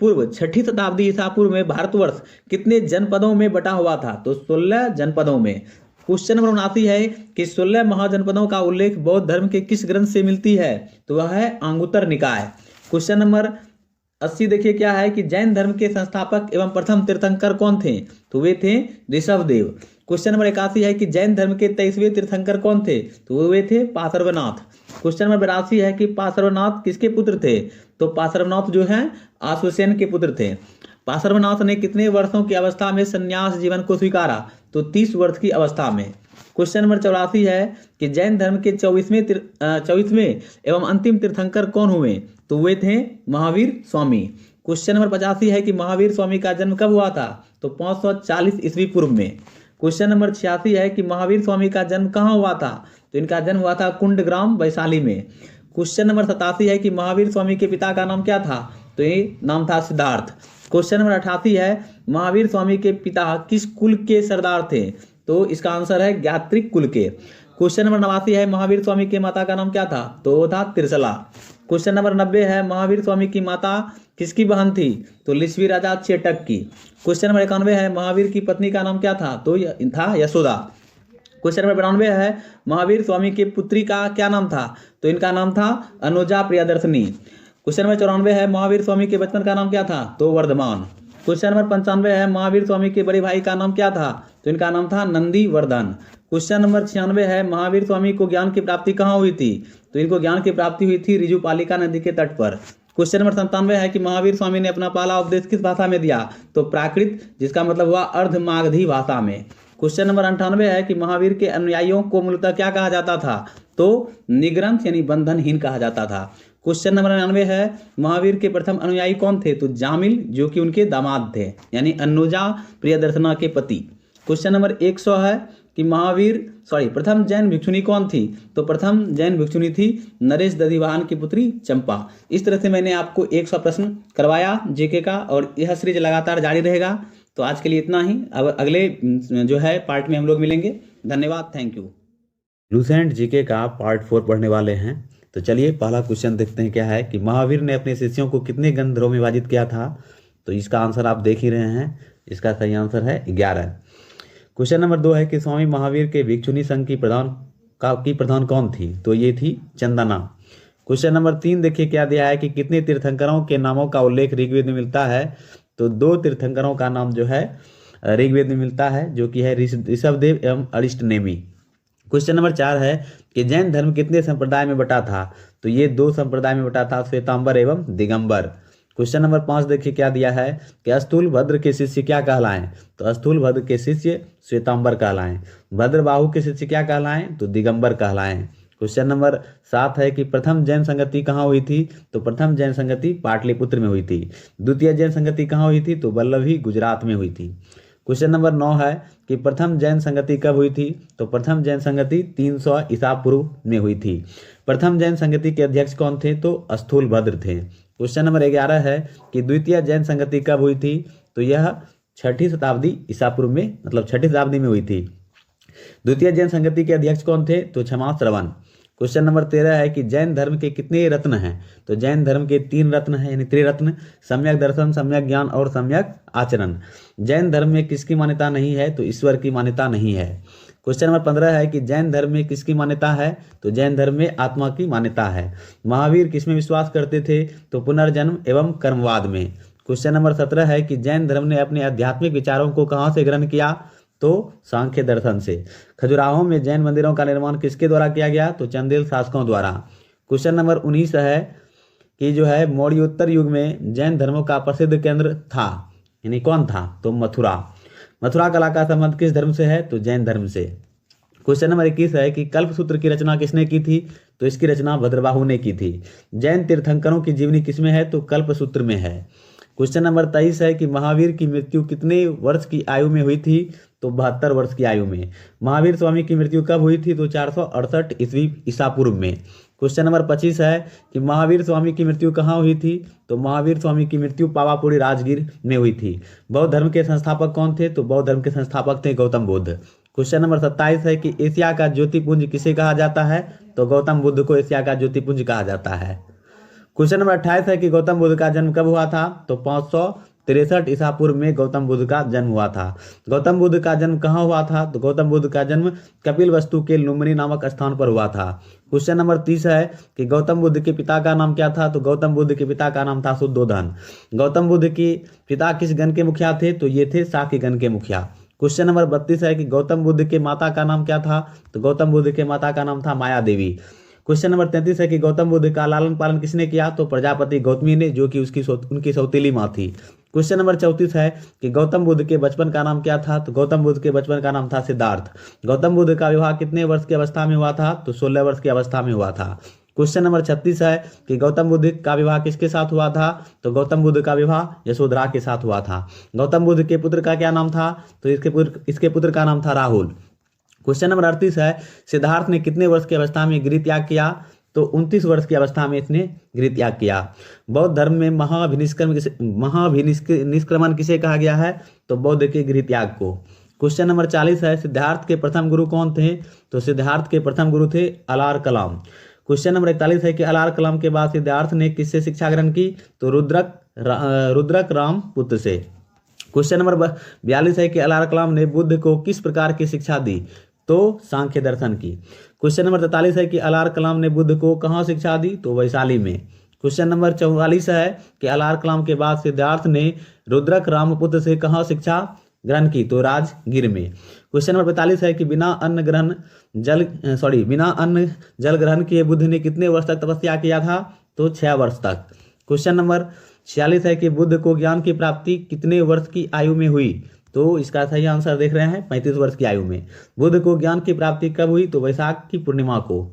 पूर्व 6ठी शताब्दी ईसा पूर्व में भारतवर्ष कितने जनपदों में बटा हुआ था? तो 16 जनपदों में। क्वेश्चन नंबर 79 है कि 16 महाजनपदों का उल्लेख बौद्ध धर्म के किस ग्रंथ से मिलती है? तो वह है अंगुत्तर निकाय। क्वेश्चन नंबर 80 देखिए क्या है कि जैन धर्म के संस्थापक एवं प्रथम तीर्थंकर कौन थे? तो वे थे ऋषभदेव। क्वेश्चन नंबर 81 है कि जैन धर्म के 23वें तीर्थंकर कौन थे? तो वे थे पार्श्वनाथ। क्वेश्चन नंबर 82 है कि पार्श्वनाथ किसके पुत्र थे? तो पार्श्वनाथ जो है आश्वसेन के पुत्र थे। पार्श्वनाथ ने कितने वर्षों की अवस्था में संन्यास जीवन को स्वीकारा? तो 30 वर्ष की अवस्था में। क्वेश्चन नंबर 84 है कि जैन धर्म के 24वें एवं अंतिम तीर्थंकर कौन हुए? तो वे थे महावीर स्वामी। क्वेश्चन नंबर 85 है कि महावीर स्वामी का जन्म कब हुआ था? तो 540 ईस्वी पूर्व में। क्वेश्चन नंबर 86 है कि महावीर स्वामी का जन्म कहाँ हुआ था? तो इनका जन्म हुआ था कुंडग्राम वैशाली में। क्वेश्चन नंबर 87 है कि महावीर स्वामी के पिता का नाम क्या था? तो ये नाम था सिद्धार्थ। क्वेश्चन नंबर 88 है महावीर स्वामी के पिता किस कुल के सरदार थे? तो इसका आंसर है ज्ञात्रिक कुल के। क्वेश्चन नंबर 89 है महावीर स्वामी के माता का नाम क्या था? तो वो था त्रिशला। क्वेश्चन नंबर 90 है महावीर स्वामी की माता किसकी बहन थी? तो लिच्छवी राजा चेटक की। क्वेश्चन नंबर 91 है महावीर की पत्नी का नाम क्या था? तो था यशोदा। क्वेश्चन नंबर 92 है महावीर स्वामी की पुत्री का क्या नाम था? तो इनका नाम था अनुजा प्रियदर्शनी। क्वेश्चन नंबर 94 है महावीर स्वामी के बचपन का नाम क्या था? तो वर्धमान। क्वेश्चन नंबर 95 है महावीर स्वामी के बड़े भाई का नाम क्या था? तो इनका नाम था नंदी वर्धन। क्वेश्चन नंबर 96 है, महावीर स्वामी को ज्ञान की प्राप्ति कहाँ हुई थी? तो इनको ज्ञान की प्राप्ति हुई थी रिजुपालिका नदी के तट पर। क्वेश्चन नंबर 97 है कि महावीर स्वामी ने अपना पहला उपदेश किस भाषा में दिया? तो प्राकृत, जिसका मतलब हुआ अर्धमागधी भाषा में। क्वेश्चन नंबर 98 है कि महावीर के अनुयायियों को मूलतः क्या कहा जाता था? तो निग्रंथ यानी बंधनहीन कहा जाता था। क्वेश्चन नंबर 99 है, महावीर के प्रथम अनुयायी कौन थे? तो जामिल, जो कि उनके दामाद थे, यानी अनुजा प्रियदर्शना के पति। क्वेश्चन नंबर 100 है कि प्रथम जैन भिक्षुणी कौन थी? तो प्रथम जैन भिक्षुणी थी नरेश दधिवाहन की पुत्री चंपा। इस तरह से मैंने आपको 100 प्रश्न करवाया जीके का, और यह सीरीज लगातार जारी रहेगा। तो आज के लिए इतना ही। अब अगले जो है पार्ट में हम लोग मिलेंगे। धन्यवाद, थैंक यू। लूसेंट जीके का पार्ट 4 पढ़ने वाले हैं। तो चलिए पहला क्वेश्चन देखते हैं क्या है कि महावीर ने अपने शिष्यों को कितने गंधर्वों में विभाजित किया था? तो इसका आंसर आप देख ही रहे हैं, इसका सही आंसर है 11। क्वेश्चन नंबर 2 है कि स्वामी महावीर के भिक्षुणी संघ की प्रधान कौन थी? तो ये थी चंदना। क्वेश्चन नंबर 3 देखिए क्या दिया है कि कितने तीर्थंकरों के नामों का उल्लेख ऋग्वेद में मिलता है? तो 2 तीर्थंकरों का नाम जो है ऋग्वेद में मिलता है, जो कि है ऋषभदेव एवं अरिष्टनेमी। क्वेश्चन नंबर 4 है कि जैन धर्म कितने संप्रदाय में बटा था? तो ये 2 संप्रदाय में बटा था, श्वेतांबर एवं दिगंबर। क्वेश्चन नंबर 5 देखिए क्या दिया है कि स्थूल भद्र के शिष्य क्या कहलाएं? तो स्थूल भद्र के शिष्य श्वेतांबर कहलाएं। भद्रबाहु के शिष्य क्या कहलाएं? तो दिगंबर कहलाएं। क्वेश्चन नंबर 7 है कि प्रथम जैन संगति कहाँ हुई थी? तो प्रथम जैन संगति पाटलिपुत्र में हुई थी। द्वितीय जैन संगति कहाँ हुई थी? तो वल्लभी गुजरात में हुई थी। क्वेश्चन नंबर 9 है कि प्रथम जैन संगति कब हुई थी? तो प्रथम जैन संगति 300 ईसा पूर्व में हुई थी। प्रथम जैन संगति के अध्यक्ष कौन थे? तो स्थूल भद्र थे। क्वेश्चन नंबर 11 है कि द्वितीय जैन संगति कब हुई थी? तो यह 6ठी शताब्दी ईसा पूर्व में, मतलब 6ठी शताब्दी में हुई थी। द्वितीय जैन संगति के अध्यक्ष कौन थे? तो क्षमा श्रवण। क्वेश्चन नंबर 13 है कि जैन धर्म के कितने रत्न हैं? तो जैन धर्म के 3 रत्न हैं, यानी त्रिरत्न, सम्यक दर्शन, सम्यक ज्ञान और सम्यक आचरण। जैन धर्म में किसकी मान्यता नहीं है? तो ईश्वर की मान्यता नहीं है। क्वेश्चन नंबर 15 है कि जैन धर्म में किसकी मान्यता है? तो जैन धर्म में आत्मा की मान्यता है। महावीर किसमें विश्वास करते थे? तो पुनर्जन्म एवं कर्मवाद में। क्वेश्चन नंबर 17 है कि जैन धर्म ने अपने आध्यात्मिक विचारों को कहाँ से ग्रहण किया? तो सांख्य दर्शन से। खजुराहो में जैन मंदिरों का निर्माण किसके द्वारा किया गया? तो चंदेल शासकों द्वारा। क्वेश्चन नंबर 19 है कि जो है मौर्योत्तर युग में जैन धर्मों का प्रसिद्ध केंद्र था, यानी कौन था? तो मथुरा। मथुरा कला का संबंध किस धर्म से है? तो जैन धर्म से। क्वेश्चन नंबर 21 है कि कल्पसूत्र की रचना किसने की थी? तो इसकी रचना भद्रबाहु ने की थी। जैन तीर्थंकरों की जीवनी किसमें है? तो कल्पसूत्र में है। क्वेश्चन नंबर 23 है कि महावीर की मृत्यु कितने वर्ष की आयु में हुई थी? तो 72 वर्ष की आयु में। महावीर स्वामी की मृत्यु कब हुई थी? तो 468 ईस्वी ईसा पूर्व में। क्वेश्चन नंबर 25 है कि महावीर स्वामी की मृत्यु कहाँ हुई थी? तो महावीर स्वामी की मृत्यु पावापुरी राजगीर में हुई थी। बौद्ध धर्म के संस्थापक कौन थे? तो बौद्ध धर्म के संस्थापक थे गौतम बुद्ध। क्वेश्चन नंबर 27 है कि एशिया का ज्योतिपुंज किसे कहा जाता है? तो गौतम बुद्ध को एशिया का ज्योतिपुंज कहा जाता है। क्वेश्चन नंबर 28 है कि गौतम बुद्ध का जन्म कब हुआ था? तो 563 ईसा पूर्व में गौतम बुद्ध का जन्म हुआ था। गौतम बुद्ध का जन्म कहाँ हुआ था? तो गौतम बुद्ध का जन्म कपिल वस्तु के लुम्बिनी नामक स्थान पर हुआ था। क्वेश्चन नंबर 30 है कि गौतम बुद्ध के पिता का नाम क्या था? तो गौतम बुद्ध के पिता का नाम था शुद्धोधन। गौतम बुद्ध के पिता किस गण के मुखिया थे? तो ये थे शाक्य गण के मुखिया। क्वेश्चन नंबर 32 है कि गौतम बुद्ध के माता का नाम क्या था? तो गौतम बुद्ध के माता का नाम था माया देवी। क्वेश्चन नंबर 33 है कि गौतम बुद्ध का लालन पालन किसने किया? तो प्रजापति गौतमी ने, जो कि उनकी सौतेली माँ थी। क्वेश्चन नंबर 34 है कि गौतम बुद्ध के बचपन का नाम क्या था? तो गौतम बुद्ध के बचपन का नाम था सिद्धार्थ। गौतम बुद्ध का विवाह कितने वर्ष की अवस्था में हुआ था? तो 16 वर्ष की अवस्था में हुआ था। क्वेश्चन नंबर 36 है कि गौतम बुद्ध का विवाह किसके साथ हुआ था? तो गौतम बुद्ध का विवाह यशोधरा के साथ हुआ था। गौतम बुद्ध के पुत्र का क्या नाम था? तो इसके पुत्र का नाम था राहुल। क्वेश्चन नंबर 38 है सिद्धार्थ ने कितने वर्ष की अवस्था में गृह त्याग किया? तो 29 वर्ष की अवस्था में इसने गृह त्याग किया। बौद्ध धर्म में महाभिनिष्क्रमण किसे कहा गया है? तो बौद्ध के गृह त्याग को। क्वेश्चन नंबर 40 है सिद्धार्थ के प्रथम गुरु कौन थे? तो सिद्धार्थ के प्रथम गुरु थे अलार कलाम। क्वेश्चन नंबर 41 है कि अलार कलाम के बाद सिद्धार्थ ने किससे शिक्षा ग्रहण की? तो रुद्रक राम पुत्र से। क्वेश्चन नंबर 42 है कि अलार कलाम ने बुद्ध को किस प्रकार की शिक्षा दी? तो सांख्य दर्शन की। क्वेश्चन नंबर 43 है कि अलार कलाम ने बुद्ध को कहाँ शिक्षा दी? तो वैशाली में। क्वेश्चन नंबर 44 है कि अलार कलाम के बाद सिद्धार्थ ने रुद्रक रामपुत्र से कहाँ शिक्षा ग्रहण की? तो राजगीर में। क्वेश्चन नंबर 45 है कि बिना अन्न जल ग्रहण किए बुद्ध ने कितने वर्ष तक तपस्या किया था? तो 6 वर्ष तक। क्वेश्चन नंबर 46 है कि बुद्ध को ज्ञान की प्राप्ति कितने वर्ष की आयु में हुई? तो इसका सही आंसर देख रहे हैं 35 वर्ष की आयु में। बुद्ध को ज्ञान की प्राप्ति कब हुई? तो वैशाख की पूर्णिमा को।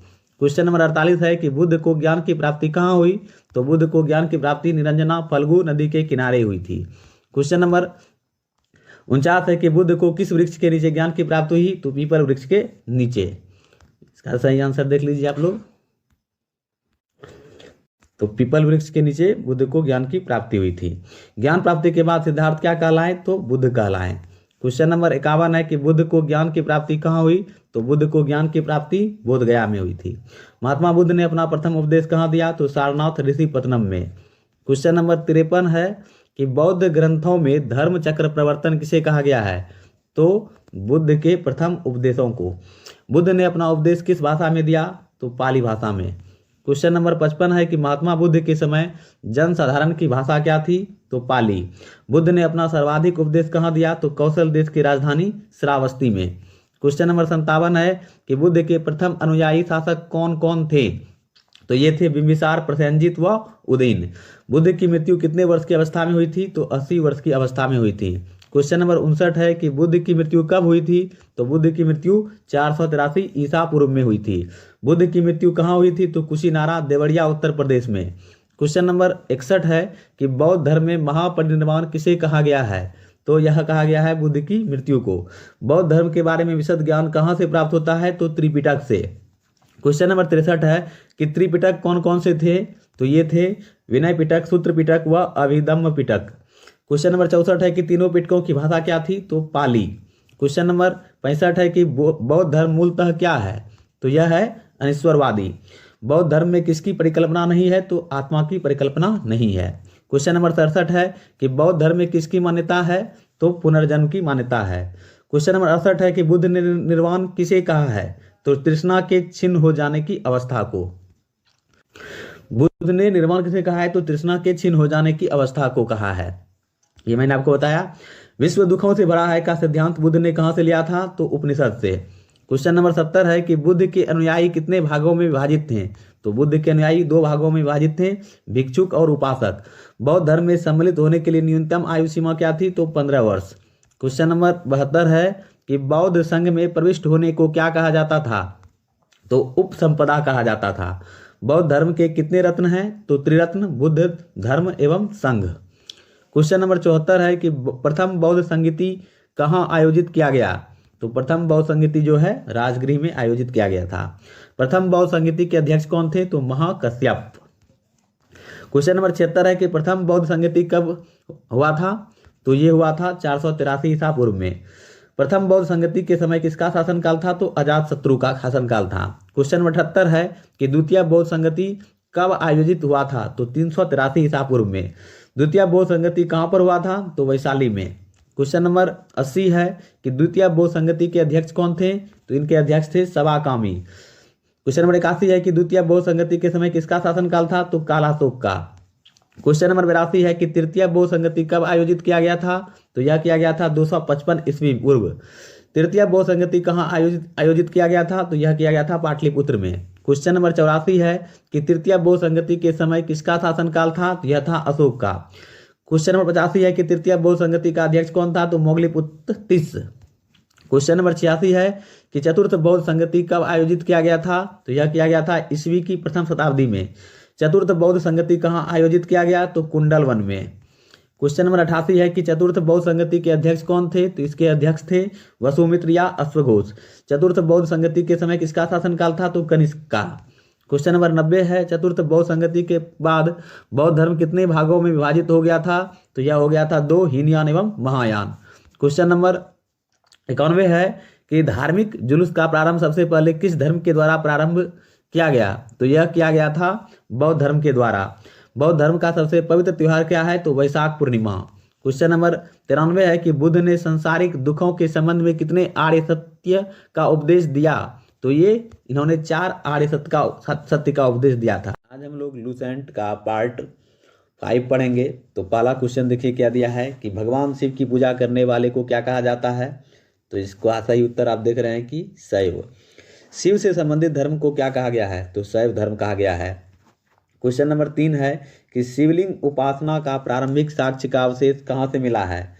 क्वेश्चन नंबर 48 है कि बुद्ध को ज्ञान की प्राप्ति कहाँ हुई? तो बुद्ध को ज्ञान की प्राप्ति निरंजना फल्गु नदी के किनारे हुई थी। क्वेश्चन नंबर 49 है कि बुद्ध को किस वृक्ष के नीचे ज्ञान की प्राप्ति हुई? तो पीपल वृक्ष के नीचे। इसका सही आंसर देख लीजिए आप लोग। तो पीपल वृक्ष के नीचे बुद्ध को ज्ञान की प्राप्ति हुई थी। ज्ञान प्राप्ति के बाद सिद्धार्थ क्या कहलाए? तो बुद्ध कहलाए। क्वेश्चन नंबर 51 है कि बुद्ध को ज्ञान की प्राप्ति कहाँ हुई? तो बुद्ध को ज्ञान की प्राप्ति बोध गया में हुई थी। महात्मा बुद्ध ने अपना प्रथम उपदेश कहाँ दिया? तो सारनाथ ऋषिपत्तनम में। क्वेश्चन नंबर 53 है कि बौद्ध ग्रंथों में धर्म चक्र प्रवर्तन किसे कहा गया है? तो बुद्ध के प्रथम उपदेशों को। बुद्ध ने अपना उपदेश किस भाषा में दिया? तो पाली भाषा में। क्वेश्चन नंबर 55 है कि महात्मा बुद्ध के समय जनसाधारण की भाषा क्या थी? तो पाली। बुद्ध ने अपना सर्वाधिक उपदेश कहाँ दिया? तो कौशल देश की राजधानी श्रावस्ती में। क्वेश्चन नंबर 57 है कि बुद्ध के प्रथम अनुयायी शासक कौन कौन थे? तो ये थे बिंबिसार, प्रसेनजीत व उदयन। बुद्ध की मृत्यु कितने वर्ष की अवस्था में हुई थी? तो 80 वर्ष की अवस्था में हुई थी। क्वेश्चन नंबर 59 है कि बुद्ध की मृत्यु कब हुई थी? तो बुद्ध की मृत्यु 483 ईसा पूर्व में हुई थी। बुद्ध की मृत्यु कहाँ हुई थी? तो कुशीनारा, देवरिया, उत्तर प्रदेश में। क्वेश्चन नंबर 61 है कि बौद्ध धर्म में महापरिनिर्वाण किसे कहा गया है? तो यह कहा गया है बुद्ध की मृत्यु को। बौद्ध धर्म के बारे में विशद ज्ञान कहाँ से प्राप्त होता है? तो त्रिपिटक से। क्वेश्चन नंबर 63 है कि त्रिपिटक कौन कौन से थे? तो ये थे विनय पिटक, सूत्र पिटक व अभिधम्म पिटक। क्वेश्चन नंबर 64 है कि तीनों पिटकों की भाषा क्या थी? तो पाली। क्वेश्चन नंबर 65 है कि बौद्ध धर्म मूलतः क्या है? तो यह है अनिश्वरवादी। बौद्ध धर्म में किसकी परिकल्पना नहीं है? तो आत्मा की परिकल्पना नहीं है। क्वेश्चन नंबर 67 है कि बौद्ध धर्म में किसकी मान्यता है? तो पुनर्जन्म की मान्यता है। क्वेश्चन नंबर 68 है कि बुद्ध ने निर्वाण किसे कहा है? तो तृष्णा के छिन्न हो जाने की अवस्था को। बुद्ध ने निर्वाण किसे कहा है? तो तृष्णा के छिन्न हो जाने की अवस्था को कहा है। ये मैंने आपको बताया। विश्व दुखों से भरा है का सिद्धांत बुद्ध ने कहां से लिया था? तो उपनिषद से। क्वेश्चन नंबर 70 है कि बुद्ध के अनुयायी कितने भागों में विभाजित थे? तो बुद्ध के अनुयायी 2 भागों में विभाजित थे, भिक्षुक और उपासक। बौद्ध धर्म में सम्मिलित होने के लिए न्यूनतम आयु सीमा क्या थी? तो 15 वर्ष। क्वेश्चन नंबर 72 है कि बौद्ध संघ में प्रविष्ट होने को क्या कहा जाता था? तो उपसंपदा कहा जाता था। बौद्ध धर्म के कितने रत्न हैं? तो त्रिरत्न, बुद्ध, धर्म एवं संघ। क्वेश्चन नंबर 74 है कि प्रथम बौद्ध संगीति कहाँ आयोजित किया गया? तो प्रथम बौद्ध संगीति जो है राजगृह में आयोजित किया गया था। प्रथम बौद्ध संगीति के अध्यक्ष कौन थे? तो महाकश्यप। क्वेश्चन नंबर 76 है कि प्रथम बौद्ध संगीति कब हुआ था? तो ये हुआ था 483 ईसा पूर्व में। प्रथम बौद्ध संगीति के समय किसका शासनकाल था? तो अजातशत्रु का शासनकाल था। क्वेश्चन नंबर 78 है कि द्वितीय बौद्ध संगीति कब आयोजित हुआ था? तो 383 ईसा पूर्व में। द्वितीय बौद्ध संगीति कहाँ पर हुआ था? तो वैशाली में। क्वेश्चन नंबर 80 है कि द्वितीय बौद्ध संगीति के अध्यक्ष कौन थे? तो इनके अध्यक्ष थे सवाकामी। क्वेश्चन नंबर 81 है कि द्वितीय बौद्ध संगीति के समय किसका शासनकाल था? तो कालाशोक का। क्वेश्चन नंबर 82 है कि तृतीय बौद्ध संगीति कब आयोजित किया गया था? तो यह किया गया था 255 ईस्वी पूर्व। तृतीय बौद्ध संगीति कहाँ आयोजित किया गया था? तो यह किया गया था पाटलिपुत्र में। क्वेश्चन नंबर 84 है कि तृतीय बौद्ध संगीति के समय किसका शासनकाल था? तो यह था अशोक का। क्वेश्चन नंबर 85 है कि तृतीय बौद्ध संगीति का अध्यक्ष कौन था? तो मोगलीपुत्र तिस। क्वेश्चन नंबर 86 है कि चतुर्थ बौद्ध संगीति कब आयोजित किया गया था? तो यह किया गया था ईस्वी की प्रथम शताब्दी में। चतुर्थ बौद्ध संगीति कहाँ आयोजित किया गया? तो कुंडलवन में। क्वेश्चन नंबर 88 है कि चतुर्थ बौद्ध संगीति के अध्यक्ष कौन थे? तो इसके अध्यक्ष थे वसुमित्र या अश्वघोष। चतुर्थ बौद्ध संगीति के समय किसका शासनकाल था? तो कनिष्क का। क्वेश्चन नंबर 90 है चतुर्थ बौद्ध संगीति के बाद बौद्ध धर्म कितने भागों में विभाजित हो गया था? तो यह हो गया था 2, हीनयान एवं महायान। क्वेश्चन नंबर 91 है कि धार्मिक जुलूस का प्रारंभ सबसे पहले किस धर्म के द्वारा प्रारंभ किया गया? तो यह किया गया था बौद्ध धर्म के द्वारा। बौद्ध धर्म का सबसे पवित्र त्योहार क्या है? तो वैशाख पूर्णिमा। क्वेश्चन नंबर 93 है कि बुद्ध ने सांसारिक दुखों के संबंध में कितने आर्य सत्य का उपदेश दिया? तो ये इन्होंने 4 आर्य सत्य का उपदेश दिया था। आज हम लोग लूसेंट का पार्ट 5 पढ़ेंगे तो पहला क्वेश्चन देखिए क्या दिया है कि भगवान शिव की पूजा करने वाले को क्या कहा जाता है। तो इसका सही उत्तर आप देख रहे हैं कि शैव। शिव से संबंधित धर्म को क्या कहा गया है, तो शैव धर्म कहा गया है। क्वेश्चन नंबर 3 है कि शिवलिंग उपासना का प्रारंभिक साक्ष्य का अवशेष कहाँ से मिला है।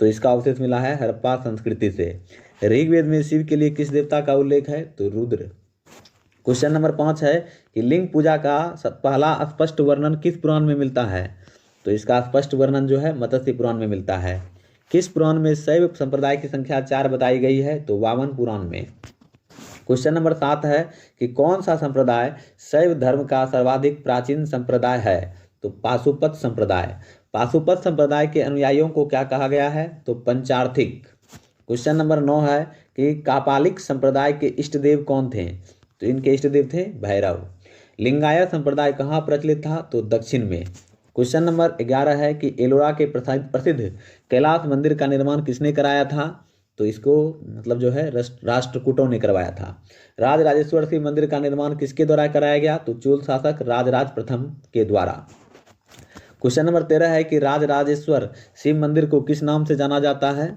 तो इसका अवशेष मिला है हड़प्पा संस्कृति से। ऋग्वेद में शिव के लिए किस देवता का उल्लेख है, तो रुद्र। क्वेश्चन नंबर 5 है कि लिंग पूजा का पहला स्पष्ट वर्णन किस पुराण में मिलता है। तो इसका स्पष्ट वर्णन जो है मत्स्य पुराण में मिलता है। किस पुराण में शैव संप्रदाय की संख्या 4 बताई गई है, तो वामन पुराण में। क्वेश्चन नंबर 7 है कि कौन सा संप्रदाय शैव धर्म का सर्वाधिक प्राचीन संप्रदाय है, तो पाशुपत संप्रदाय। पाशुपत संप्रदाय के अनुयायियों को क्या कहा गया है, तो पंचार्थिक। क्वेश्चन नंबर 9 है कि कापालिक संप्रदाय के इष्ट देव कौन थे, तो इनके इष्ट देव थे भैरव। लिंगायत संप्रदाय कहाँ प्रचलित था, तो दक्षिण में। क्वेश्चन नंबर 11 है कि एलोरा के प्रसिद्ध कैलाश मंदिर का निर्माण किसने कराया था, तो इसको मतलब जो है राष्ट्रकूटों ने करवाया था। राजराजेश्वर शिव मंदिर का निर्माण किसके द्वारा कराया गया, तो चोल शासक राजराज प्रथम के द्वारा। क्वेश्चन नंबर 13 है कि राजराजेश्वर शिव मंदिर को किस नाम से जाना जाता है,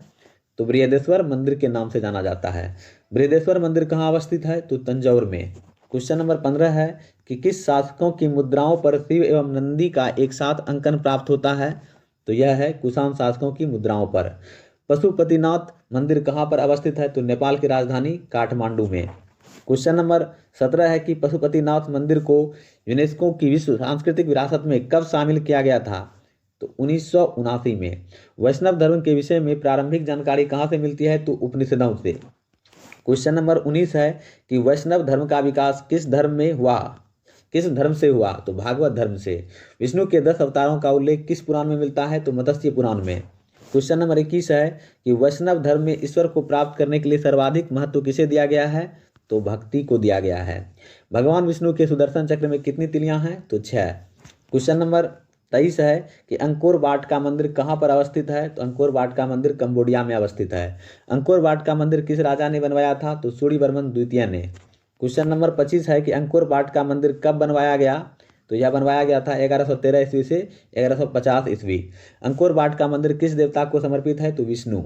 तो बृहदेश्वर मंदिर के नाम से जाना जाता है। बृहदेश्वर मंदिर कहाँ अवस्थित है, तो तंजौर में। क्वेश्चन नंबर 15 है कि किस शासकों की मुद्राओं पर शिव एवं नंदी का एक साथ अंकन प्राप्त होता है, तो यह है कुषाण शासकों की मुद्राओं पर। पशुपतिनाथ मंदिर कहाँ पर अवस्थित है, तो नेपाल की राजधानी काठमांडू में। क्वेश्चन नंबर 17 है कि पशुपतिनाथ मंदिर को यूनेस्को की विश्व सांस्कृतिक विरासत में कब शामिल किया गया था, तो 1979 में। वैष्णव धर्म के विषय में प्रारंभिक जानकारी कहाँ से मिलती है, तो उपनिषदों से। क्वेश्चन नंबर 19 है कि वैष्णव धर्म का विकास किस धर्म से हुआ, तो भागवत धर्म से। विष्णु के 10 अवतारों का उल्लेख किस पुराण में मिलता है, तो मत्स्य पुराण में। क्वेश्चन नंबर 21 है कि वैष्णव धर्म में ईश्वर को प्राप्त करने के लिए सर्वाधिक महत्व किसे दिया गया है, तो भक्ति को दिया गया है। भगवान विष्णु के सुदर्शन चक्र में कितनी तिलियां हैं, तो 6। क्वेश्चन नंबर 23 है कि अंकोर वाट का मंदिर कहाँ पर अवस्थित है, तो अंकोर वाट का मंदिर कंबोडिया में अवस्थित है। अंकोर वाट का मंदिर किस राजा ने बनवाया था, तो सूर्यवर्मन द्वितीय ने। क्वेश्चन नंबर 25 है कि अंकोर वाट का मंदिर कब बनवाया गया, तो यह बनवाया गया था 1113 ईस्वी से 1150 ईस्वी। अंकोर वाट का मंदिर किस देवता को समर्पित है, तो विष्णु।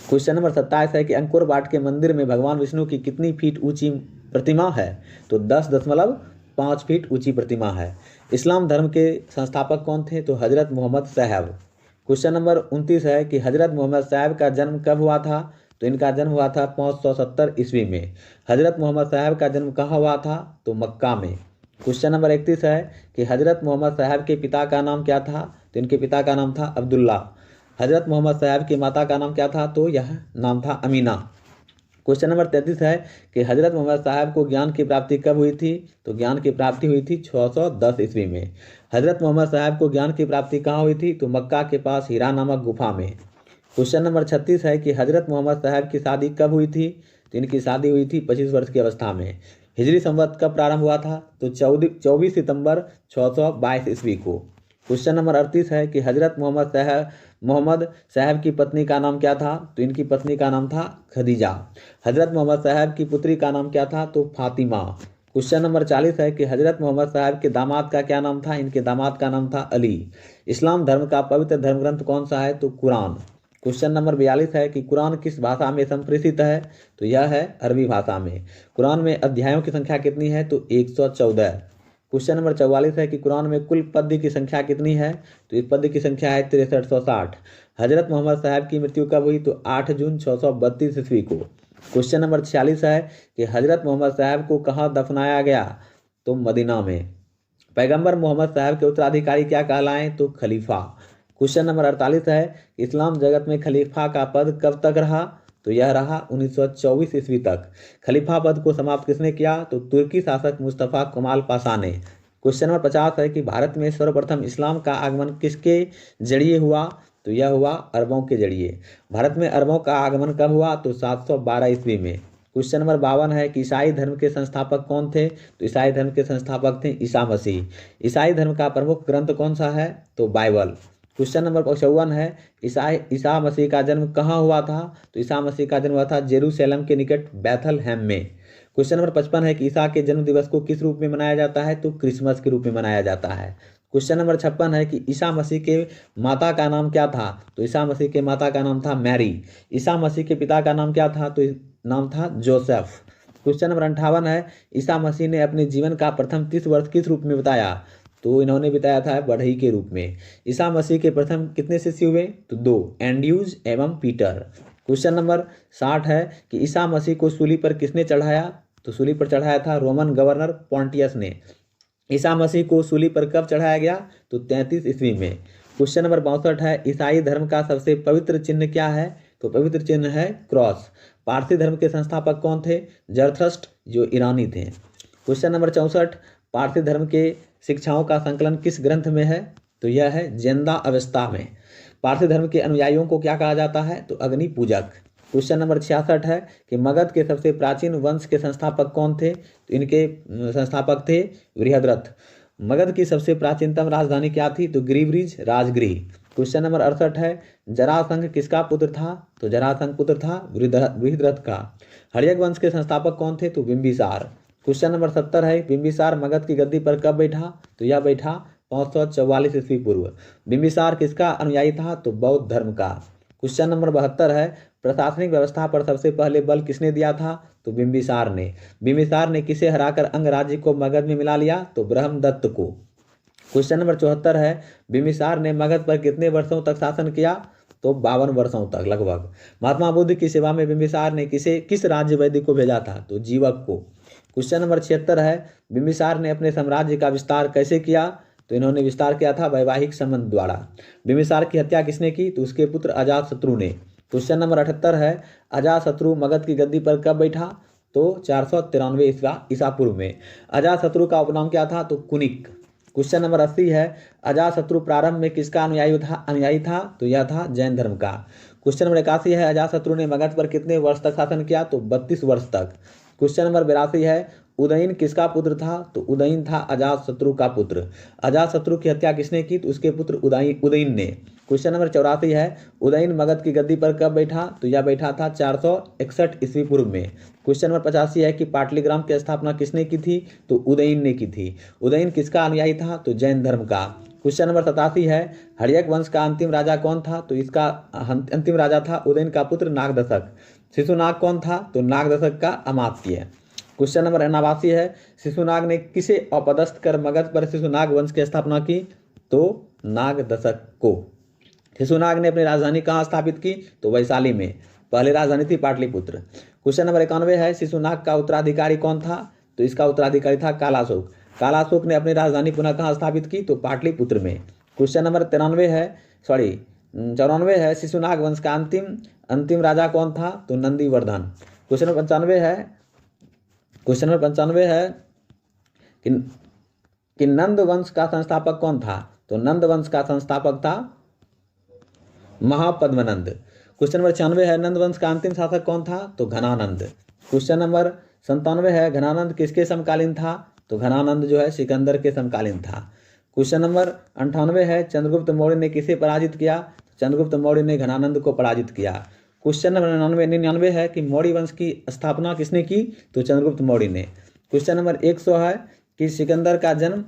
क्वेश्चन नंबर 27 है कि अंकोर वाट के मंदिर में भगवान विष्णु की कितनी फीट ऊंची प्रतिमा है, तो 10.5 फीट ऊंची प्रतिमा है। इस्लाम धर्म के संस्थापक कौन थे, तो हजरत मोहम्मद साहब। क्वेश्चन नंबर 29 है कि हजरत मोहम्मद साहब का जन्म कब हुआ था, तो इनका जन्म हुआ था 570 ईस्वी में। हजरत मोहम्मद साहब का जन्म कहाँ हुआ था, तो मक्का में। क्वेश्चन नंबर 31 है कि हजरत मोहम्मद साहब के पिता का नाम क्या था, तो इनके पिता का नाम था अब्दुल्ला। हजरत मोहम्मद साहब की माता का नाम क्या था, तो यह नाम था अमीना। क्वेश्चन नंबर 33 है कि हजरत मोहम्मद साहब को ज्ञान की प्राप्ति कब हुई थी, तो ज्ञान की प्राप्ति हुई थी 610 ईस्वी में। हजरत मोहम्मद साहब को ज्ञान की प्राप्ति कहाँ हुई थी, तो मक्का के पास हीरा नामक गुफा में। क्वेश्चन नंबर 36 है कि हजरत मोहम्मद साहब की शादी कब हुई थी, तो इनकी शादी हुई थी 25 वर्ष की अवस्था में। हिजरी संवत कब प्रारंभ हुआ था, तो 24 सितंबर 622 ईस्वी को। क्वेश्चन नंबर 38 है कि हजरत मोहम्मद साहब की पत्नी का नाम क्या था, तो इनकी पत्नी का नाम था खदीजा। हजरत मोहम्मद साहब की पुत्री का नाम क्या था, तो फातिमा। क्वेश्चन नंबर 40 है कि हजरत मोहम्मद साहब के दामाद का क्या नाम था, इनके दामाद का नाम था अली। इस्लाम धर्म का पवित्र धर्म ग्रंथ कौन सा है, तो कुरान। क्वेश्चन नंबर 42 है कि कुरान किस भाषा में संप्रेषित है, तो यह है अरबी भाषा में। कुरान में अध्यायों की संख्या कितनी है, तो 114। क्वेश्चन नंबर 44 है कि कुरान में कुल पद्य की संख्या कितनी है, तो इस पद्य की संख्या है 6360। हजरत मोहम्मद साहब की मृत्यु कब हुई, तो 8 जून 632 ईस्वी को। क्वेश्चन नंबर 46 है कि हजरत मोहम्मद साहब को कहाँ दफनाया गया, तो मदीना में। पैगंबर मोहम्मद साहब के उत्तराधिकारी क्या कहलाएं, तो खलीफा। क्वेश्चन नंबर 48 है इस्लाम जगत में खलीफा का पद कब तक रहा, तो यह रहा 1924 ईस्वी तक। खलीफा पद को समाप्त किसने किया, तो तुर्की शासक मुस्तफ़ा कमाल पाशा ने। क्वेश्चन नंबर 50 है कि भारत में सर्वप्रथम इस्लाम का आगमन किसके जरिए हुआ, तो यह हुआ अरबों के जरिए। भारत में अरबों का आगमन कब हुआ, तो 712 ईस्वी में। क्वेश्चन नंबर 52 है कि ईसाई धर्म के संस्थापक कौन थे, तो ईसाई धर्म के संस्थापक थे ईसा मसीह। ईसाई धर्म का प्रमुख ग्रंथ कौन सा है, तो बाइबल। क्वेश्चन नंबर 54 है ईसा मसीह का जन्म कहाँ हुआ था, तो ईसा मसीह का जन्म हुआ था जेरूशलेम के निकट बैथलहम में। क्वेश्चन नंबर 55 है कि ईसा के जन्म दिवस को किस रूप में मनाया जाता है, तो क्रिसमस के रूप में मनाया जाता है। क्वेश्चन नंबर 56 है कि ईसा मसीह के माता का नाम क्या था? तो ईसा मसीह के माता का नाम था मैरी। ईसा मसीह के पिता का नाम क्या था? तो नाम था जोसेफ। क्वेश्चन नंबर 58 है, ईसा मसीह ने अपने जीवन का प्रथम 30 वर्ष किस रूप में बताया? तो इन्होंने बताया था बढ़ई के रूप में। ईसा मसीह के प्रथम कितने शिष्य हुए? तो 2, एंड्रयूज एवं पीटर। क्वेश्चन नंबर 60 है कि ईसा मसीह को सूली पर किसने चढ़ाया? तो सूली पर चढ़ाया था रोमन गवर्नर पॉन्टियस ने। ईसा मसीह को सूली पर कब चढ़ाया गया? तो 33 ईस्वी में। क्वेश्चन नंबर 62 है, ईसाई धर्म का सबसे पवित्र चिन्ह क्या है? तो पवित्र चिन्ह है क्रॉस। पारसी धर्म के संस्थापक कौन थे? जरथ्रस्ट, जो ईरानी थे। क्वेश्चन नंबर 64, पारसी धर्म के शिक्षाओं का संकलन किस ग्रंथ में है? तो यह है जेंदा अवस्था में। पारसी धर्म के अनुयायियों को क्या कहा जाता है? तो अग्नि पूजक। क्वेश्चन नंबर 66 है कि मगध के सबसे प्राचीन वंश के संस्थापक कौन थे? तो इनके संस्थापक थे बृहद्रथ। मगध की सबसे प्राचीनतम राजधानी क्या थी? तो गिरिब्रिज राजगृह। क्वेश्चन नंबर 68 है, जरासंध किसका पुत्र था? तो जरासंध पुत्र था बृहद्रथ का। हर्यक वंश के संस्थापक कौन थे? तो बिंबिसार। क्वेश्चन नंबर 70 है, बिंबिसार मगध की गद्दी पर कब बैठा? तो यह बैठा 544 ईस्वी पूर्व। बिंबिसार किसका अनुयायी था? तो बौद्ध धर्म का। क्वेश्चन नंबर 72 है, प्रशासनिक व्यवस्था पर सबसे पहले बल किसने दिया था? तो बिंबिसार ने। बिंबिसार ने किसे हराकर अंग राज्य को मगध में मिला लिया? तो ब्रह्मदत्त को। क्वेश्चन नंबर 74 है, बिंबिसार ने मगध पर कितने वर्षों तक शासन किया? तो 52 वर्षों तक लगभग। महात्मा बुद्ध की सेवा में बिंबिसार ने किस राज्य वैदिक को भेजा था? तो जीवक को। क्वेश्चन नंबर 76 है, बिंबिसार ने अपने साम्राज्य का विस्तार कैसे किया? तो इन्होंने विस्तार किया था वैवाहिक संबंध द्वारा। बिंबिसार की हत्या किसने की? तो उसके पुत्र अजातशत्रु ने। क्वेश्चन नंबर 78 है, अजातशत्रु मगध की गद्दी पर कब बैठा? तो 493 ईसा पूर्व में। अजातशत्रु का उपनाम क्या था? तो कुनिक। क्वेश्चन नंबर 80 है, अजातशत्रु प्रारंभ में किसका अनुयायी था? तो यह था जैन धर्म का। क्वेश्चन नंबर 81 है, अजातशत्रु ने मगध पर कितने वर्ष तक शासन किया? तो 32 वर्ष तक। क्वेश्चन नंबर 82 है, उदयन किसका पुत्र था? तो उदयन था अजातशत्रु का पुत्र। अजातशत्रु की हत्या किसने की? तो उसके पुत्र उदयन ने। क्वेश्चन नंबर 84 है, उदयन मगध की गद्दी पर कब बैठा? तो यह बैठा था 461 ईस्वी पूर्व में। क्वेश्चन नंबर 85 है कि पाटलिग्राम की स्थापना किसने की थी? तो उदयन ने की थी। उदयन किसका अनुयायी था? तो जैन धर्म का। क्वेश्चन नंबर 87 है, हर्यक वंश का अंतिम राजा कौन था? तो इसका अंतिम राजा था उदयन का पुत्र नागदशक। शिशुनाग कौन था? तो नागदशक का अमात्य। क्वेश्चन नंबर 89 है, शिशुनाग ने किसे अपदस्थ कर मगध पर शिशुनाग वंश की स्थापना की? तो नागदशक को। शिशुनाग ने अपनी राजधानी कहाँ स्थापित की? तो वैशाली में। पहली राजधानी थी पाटलिपुत्र। क्वेश्चन नंबर 91 है, शिशुनाग का उत्तराधिकारी कौन था? तो इसका उत्तराधिकारी था कालाशोक। कालाशोक ने अपनी राजधानी पुनः कहाँ स्थापित की? तो पाटलिपुत्र में। क्वेश्चन नंबर 94 है, शिशुनाग वंश का अंतिम राजा कौन था? तो नंदीवर्धन। क्वेश्चन नंबर 95 है कि नंद वंश का संस्थापक कौन था? तो नंद वंश का संस्थापक था महापद्मनंद। क्वेश्चन नंबर 96 है, नंद वंश का अंतिम शासक कौन था? तो घनानंद। क्वेश्चन नंबर 97 है, घनानंद किसके समकालीन था? तो घनानंद जो है सिकंदर के समकालीन था। क्वेश्चन नंबर 98 है, चंद्रगुप्त मौर्य ने किसे पराजित किया? चंद्रगुप्त मौर्य ने घनानंद को पराजित किया। क्वेश्चन नंबर 99 है कि मौर्य वंश की स्थापना किसने की? तो चंद्रगुप्त मौर्य ने। क्वेश्चन नंबर 100 है कि सिकंदर का जन्म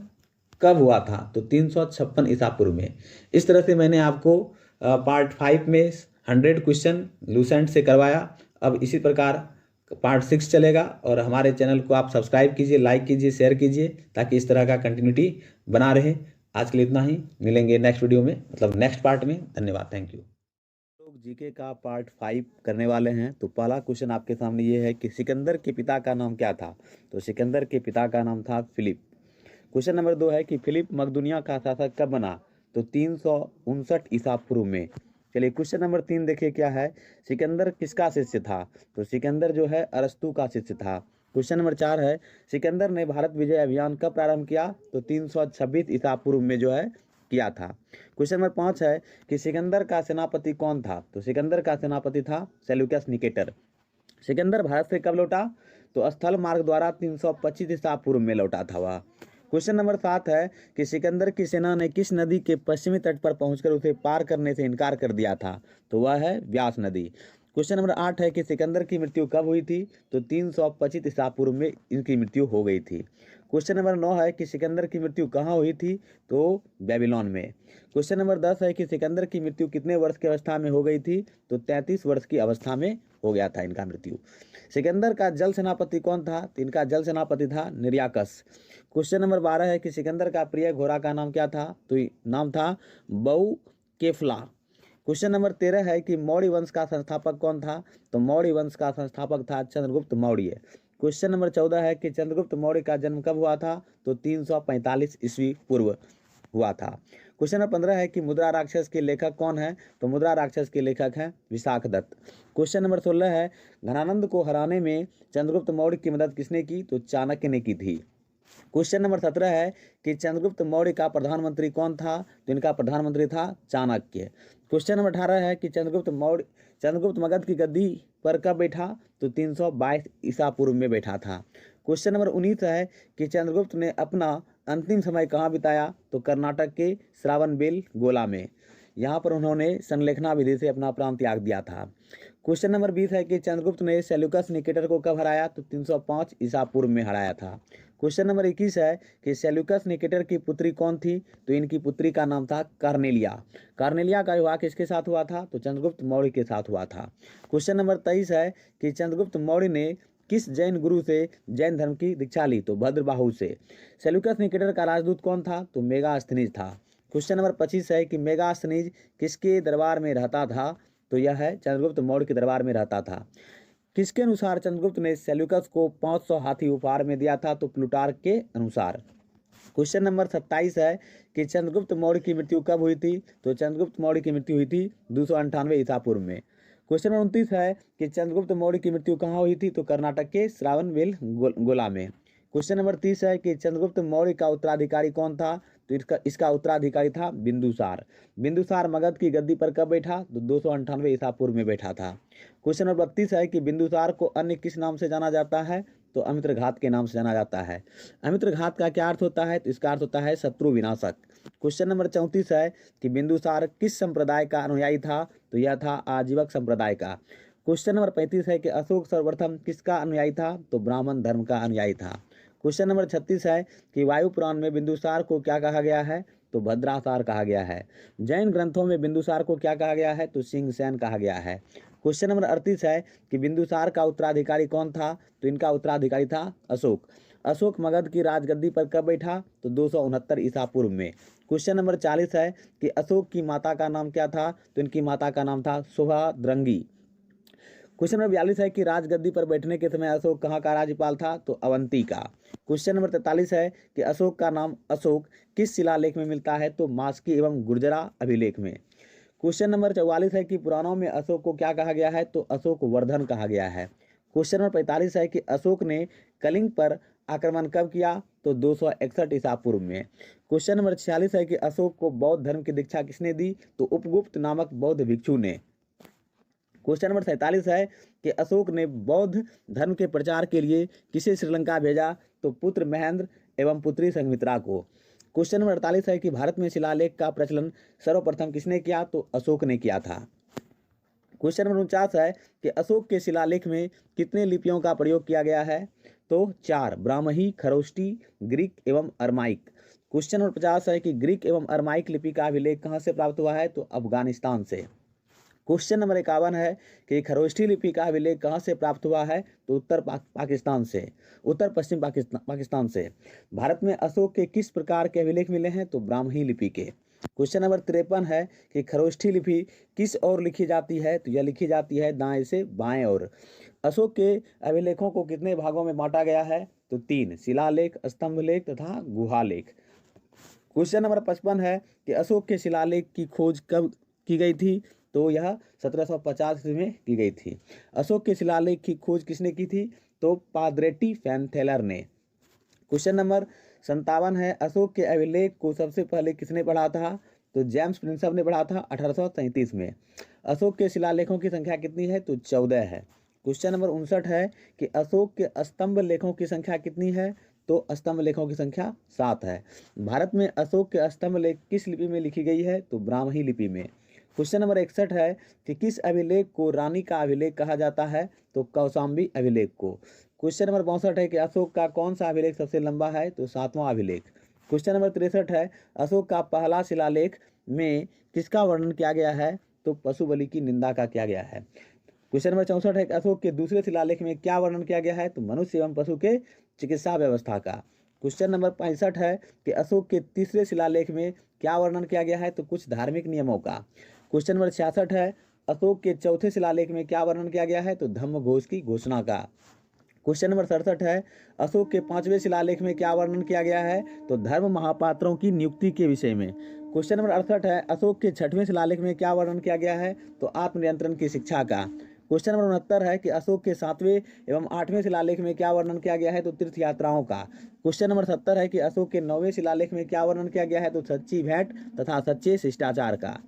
कब हुआ था? तो 356 ईसा पूर्व में। इस तरह से मैंने आपको पार्ट 5 में 100 क्वेश्चन लूसेंट से करवाया। अब इसी प्रकार पार्ट 6 चलेगा और हमारे चैनल को आप सब्सक्राइब कीजिए, लाइक कीजिए, शेयर कीजिए ताकि इस तरह का कंटिन्यूटी बना रहे। आज के लिए इतना ही, मिलेंगे नेक्स्ट वीडियो में, मतलब नेक्स्ट पार्ट में। धन्यवाद, थैंक यू। लोग जीके का पार्ट 5 करने वाले हैं। तो पहला क्वेश्चन आपके सामने ये है कि सिकंदर के पिता का नाम क्या था? तो सिकंदर के पिता का नाम था फिलिप। क्वेश्चन नंबर 2 है कि फिलिप मकदूनिया का शासक कब बना? तो 359 ईसा पूर्व में। चलिए क्वेश्चन नंबर 3 देखिए क्या है, सिकंदर किसका शिष्य था? तो सिकंदर जो है अरस्तु का शिष्य था। क्वेश्चन नंबर 4 है, सिकंदर ने भारत विजय अभियान कब प्रारंभ किया? तो 326 ईसा पूर्व में जो है किया था। क्वेश्चन नंबर 5 है कि सिकंदर का सेनापति कौन था? तो सिकंदर का सेनापति था सेल्यूकस निकेटर। सिकंदर भारत से कब लौटा? तो स्थल मार्ग द्वारा 325 ईसा पूर्व में लौटा था वह। क्वेश्चन नंबर 7 है कि सिकंदर की सेना ने किस नदी के पश्चिमी तट पर पहुंचकर उसे पार करने से इनकार कर दिया था? तो वह है व्यास नदी। क्वेश्चन नंबर 8 है कि सिकंदर की मृत्यु कब हुई थी? तो 325 ईसा पूर्व में इनकी मृत्यु हो गई थी। क्वेश्चन नंबर 9 है कि सिकंदर की मृत्यु कहाँ हुई थी? तो बेबीलोन में। क्वेश्चन नंबर 10 है कि सिकंदर की मृत्यु कितने वर्ष की अवस्था में हो गई थी? तो 33 वर्ष की अवस्था में हो गया था इनका मृत्यु। सिकंदर का जल सेनापति कौन था? तो इनका जल सेनापति था निर्याकस। क्वेश्चन नंबर 12 है कि सिकंदर का प्रिय घोड़ा का नाम क्या था? तो नाम था बऊ केफला। क्वेश्चन नंबर 13 है कि मौर्य वंश का संस्थापक कौन था? तो मौर्य वंश का संस्थापक था चंद्रगुप्त मौर्य। क्वेश्चन नंबर 14 है कि चंद्रगुप्त मौर्य का जन्म कब हुआ था? तो 345 ईस्वी पूर्व हुआ था। क्वेश्चन नंबर 15 है कि मुद्रा राक्षस के लेखक कौन है? तो मुद्रा राक्षस के लेखक हैं विशाखदत्त। क्वेश्चन नंबर 16 है घनानंद को हराने में चंद्रगुप्त मौर्य की मदद किसने की? तो चाणक्य ने की थी। क्वेश्चन नंबर 17 है कि चंद्रगुप्त मौर्य का प्रधानमंत्री कौन था? तो इनका प्रधानमंत्री था चाणक्य। क्वेश्चन नंबर 18 है कि चंद्रगुप्त मगध की गद्दी पर कब बैठा? तो 322 ईसा पूर्व में बैठा था। क्वेश्चन नंबर 19 है कि चंद्रगुप्त ने अपना अंतिम समय कहाँ बिताया? तो कर्नाटक के श्रावणबेलगोला में। यहाँ पर उन्होंने संलेखना विधि से अपना प्राण त्याग दिया था। क्वेश्चन नंबर 20 है कि चंद्रगुप्त ने सेल्यूकस निकेटर को कब हराया? तो 305 ईसा पूर्व में हराया था। क्वेश्चन नंबर 21 है कि सेल्यूकस निकेटर की पुत्री कौन थी? तो इनकी पुत्री का नाम था कार्नेलिया। कार्नेलिया का विवाह किसके साथ हुआ था? तो चंद्रगुप्त मौर्य के साथ हुआ था। क्वेश्चन नंबर 23 है कि चंद्रगुप्त मौर्य ने किस जैन गुरु से जैन धर्म की दीक्षा ली? तो भद्रबाहु से। सेल्यूकस निकेटर का राजदूत कौन था? तो मेगास्थनीज था। क्वेश्चन नंबर 25 है कि मेगास्थनीज किसके दरबार में रहता था? तो यह है चंद्रगुप्त मौर्य के दरबार में रहता था। किसके अनुसार चंद्रगुप्त ने सेल्यूकस को 500 हाथी उपहार में दिया था? तो प्लूटार्क के अनुसार। क्वेश्चन नंबर 27 है कि चंद्रगुप्त मौर्य की मृत्यु कब हुई थी? तो चंद्रगुप्त मौर्य की मृत्यु हुई थी 298 ईसा पूर्व में। क्वेश्चन नंबर 29 है कि चंद्रगुप्त मौर्य की मृत्यु कहाँ हुई थी? तो कर्नाटक के श्रावणबेलगोला में। क्वेश्चन नंबर 30 है कि चंद्रगुप्त मौर्य का उत्तराधिकारी कौन था? तो इसका उत्तराधिकारी था बिंदुसार। बिंदुसार मगध की गद्दी पर कब बैठा? तो 298 ईसा पूर्व में बैठा था। क्वेश्चन नंबर 32 है कि बिंदुसार को अन्य किस नाम से जाना जाता है? तो अमित्रघात के नाम से जाना जाता है। अमित्रघात का क्या अर्थ होता है? तो इसका अर्थ होता है शत्रु विनाशक। क्वेश्चन नंबर 34 है कि बिंदुसार किस संप्रदाय का अनुयायी था? तो यह था आजीवक संप्रदाय का। क्वेश्चन नंबर 35 है कि अशोक सर्वप्रथम किसका अनुयायी था? तो ब्राह्मण धर्म का अनुयायी था। क्वेश्चन नंबर 36 है कि वायु पुराण में बिंदुसार को क्या कहा गया है? तो भद्रासार कहा गया है। जैन ग्रंथों में बिंदुसार को क्या कहा गया है? तो सिंहसैन कहा गया है। क्वेश्चन नंबर 38 है कि बिंदुसार का उत्तराधिकारी कौन था? तो इनका उत्तराधिकारी था अशोक। अशोक मगध की राजगद्दी पर कब बैठा? तो 269 ईसा पूर्व में। क्वेश्चन नंबर 40 है कि अशोक की माता का नाम क्या था? तो इनकी माता का नाम था शुभाद्रंगी। क्वेश्चन नंबर 42 है कि राजगद्दी पर बैठने के समय अशोक कहाँ का राज्यपाल था? तो अवंती का। क्वेश्चन नंबर 43 है कि अशोक का नाम अशोक किस शिलालेख में मिलता है? तो मास्की एवं गुर्जरा अभिलेख में। क्वेश्चन नंबर 44 है कि पुराणों में अशोक को क्या कहा गया है? तो अशोक वर्धन कहा गया है। क्वेश्चन नंबर 45 है कि अशोक ने कलिंग पर आक्रमण कब किया? तो 261 ईसा पूर्व में। क्वेश्चन नंबर 46 है कि अशोक को बौद्ध धर्म की दीक्षा किसने दी? तो उपगुप्त नामक बौद्ध भिक्षु ने। क्वेश्चन नंबर 47 है कि अशोक ने बौद्ध धर्म के प्रचार के लिए किसे श्रीलंका भेजा? तो पुत्र महेंद्र एवं पुत्री संघमित्रा को। क्वेश्चन नंबर 48 है कि भारत में शिलालेख का प्रचलन सर्वप्रथम किसने किया? तो अशोक ने किया था। क्वेश्चन नंबर 49 है कि अशोक के शिलालेख में कितने लिपियों का प्रयोग किया गया है? तो 4, ब्राह्मही, खरोष्टी, ग्रीक एवं अरमाइक। क्वेश्चन नंबर 50 है कि ग्रीक एवं अरमाइक लिपि का अभिलेख कहाँ से प्राप्त हुआ है? तो अफगानिस्तान से। क्वेश्चन नंबर 51 है कि खरोष्ठी लिपि का अभिलेख कहाँ से प्राप्त हुआ है? तो पाकिस्तान से, उत्तर पश्चिम पाकिस्तान से। भारत में अशोक के किस प्रकार के अभिलेख मिले हैं? तो ब्राह्मी लिपि के। क्वेश्चन नंबर 53 है कि खरोष्ठी लिपि किस ओर लिखी जाती है? तो यह लिखी जाती है दाएं से बाएं ओर। अशोक के अभिलेखों को कितने भागों में बांटा गया है? तो 3, शिलालेख, स्तंभलेख तथा गुहालेख। क्वेश्चन नंबर 55 है कि अशोक के शिलालेख की खोज कब की गई थी? तो यह 1750 में की गई थी। अशोक के शिलालेख की खोज किसने की थी? तो पादरेटी फैनथेलर ने। क्वेश्चन नंबर 57 है अशोक के अभिलेख को सबसे पहले किसने पढ़ा था? तो जेम्स प्रिंसप ने पढ़ा था 1837 में। अशोक के शिलालेखों की संख्या कितनी है? तो 14 है। क्वेश्चन नंबर 59 है कि अशोक के स्तंभ लेखों की संख्या कितनी है? तो स्तंभ लेखों की संख्या 7 है। भारत में अशोक के स्तंभ लेख किस लिपि में लिखी गई है? तो ब्राह्मी लिपि में। क्वेश्चन नंबर 61 है कि किस अभिलेख को रानी का अभिलेख कहा जाता है? तो कौशाम्बी अभिलेख को। क्वेश्चन नंबर 62 है कि अशोक का कौन सा अभिलेख सबसे लंबा है? तो 7वां अभिलेख। क्वेश्चन नंबर 63 है अशोक का पहला शिलालेख में किसका वर्णन किया गया है? तो पशु बलि की निंदा का किया गया है। क्वेश्चन नंबर 64 है कि अशोक के दूसरे शिलालेख में क्या वर्णन किया गया है? तो मनुष्य एवं पशु के चिकित्सा व्यवस्था का। क्वेश्चन नंबर 65 है कि अशोक के तीसरे शिलालेख में क्या वर्णन किया गया है? तो कुछ धार्मिक नियमों का। क्वेश्चन नंबर 66 है अशोक के चौथे शिलालेख में क्या वर्णन किया गया है? तो धम्म घोष की घोषणा का। क्वेश्चन नंबर 67 है अशोक के 5वें शिलालेख में क्या वर्णन किया गया है? तो धर्म महापात्रों की नियुक्ति के विषय में। क्वेश्चन नंबर 68 है अशोक के 6वें शिलालेख में क्या वर्णन किया गया है? तो आत्मनियंत्रण की शिक्षा का। क्वेश्चन नंबर 69 है कि अशोक के 7वें एवं 8वें शिलालेख में क्या वर्णन किया गया है? तो तीर्थ यात्राओं का। क्वेश्चन नंबर 70 है कि अशोक के 9वें शिलालेख में क्या वर्णन किया गया है? तो सच्ची भेंट तथा सच्चे शिष्टाचार का।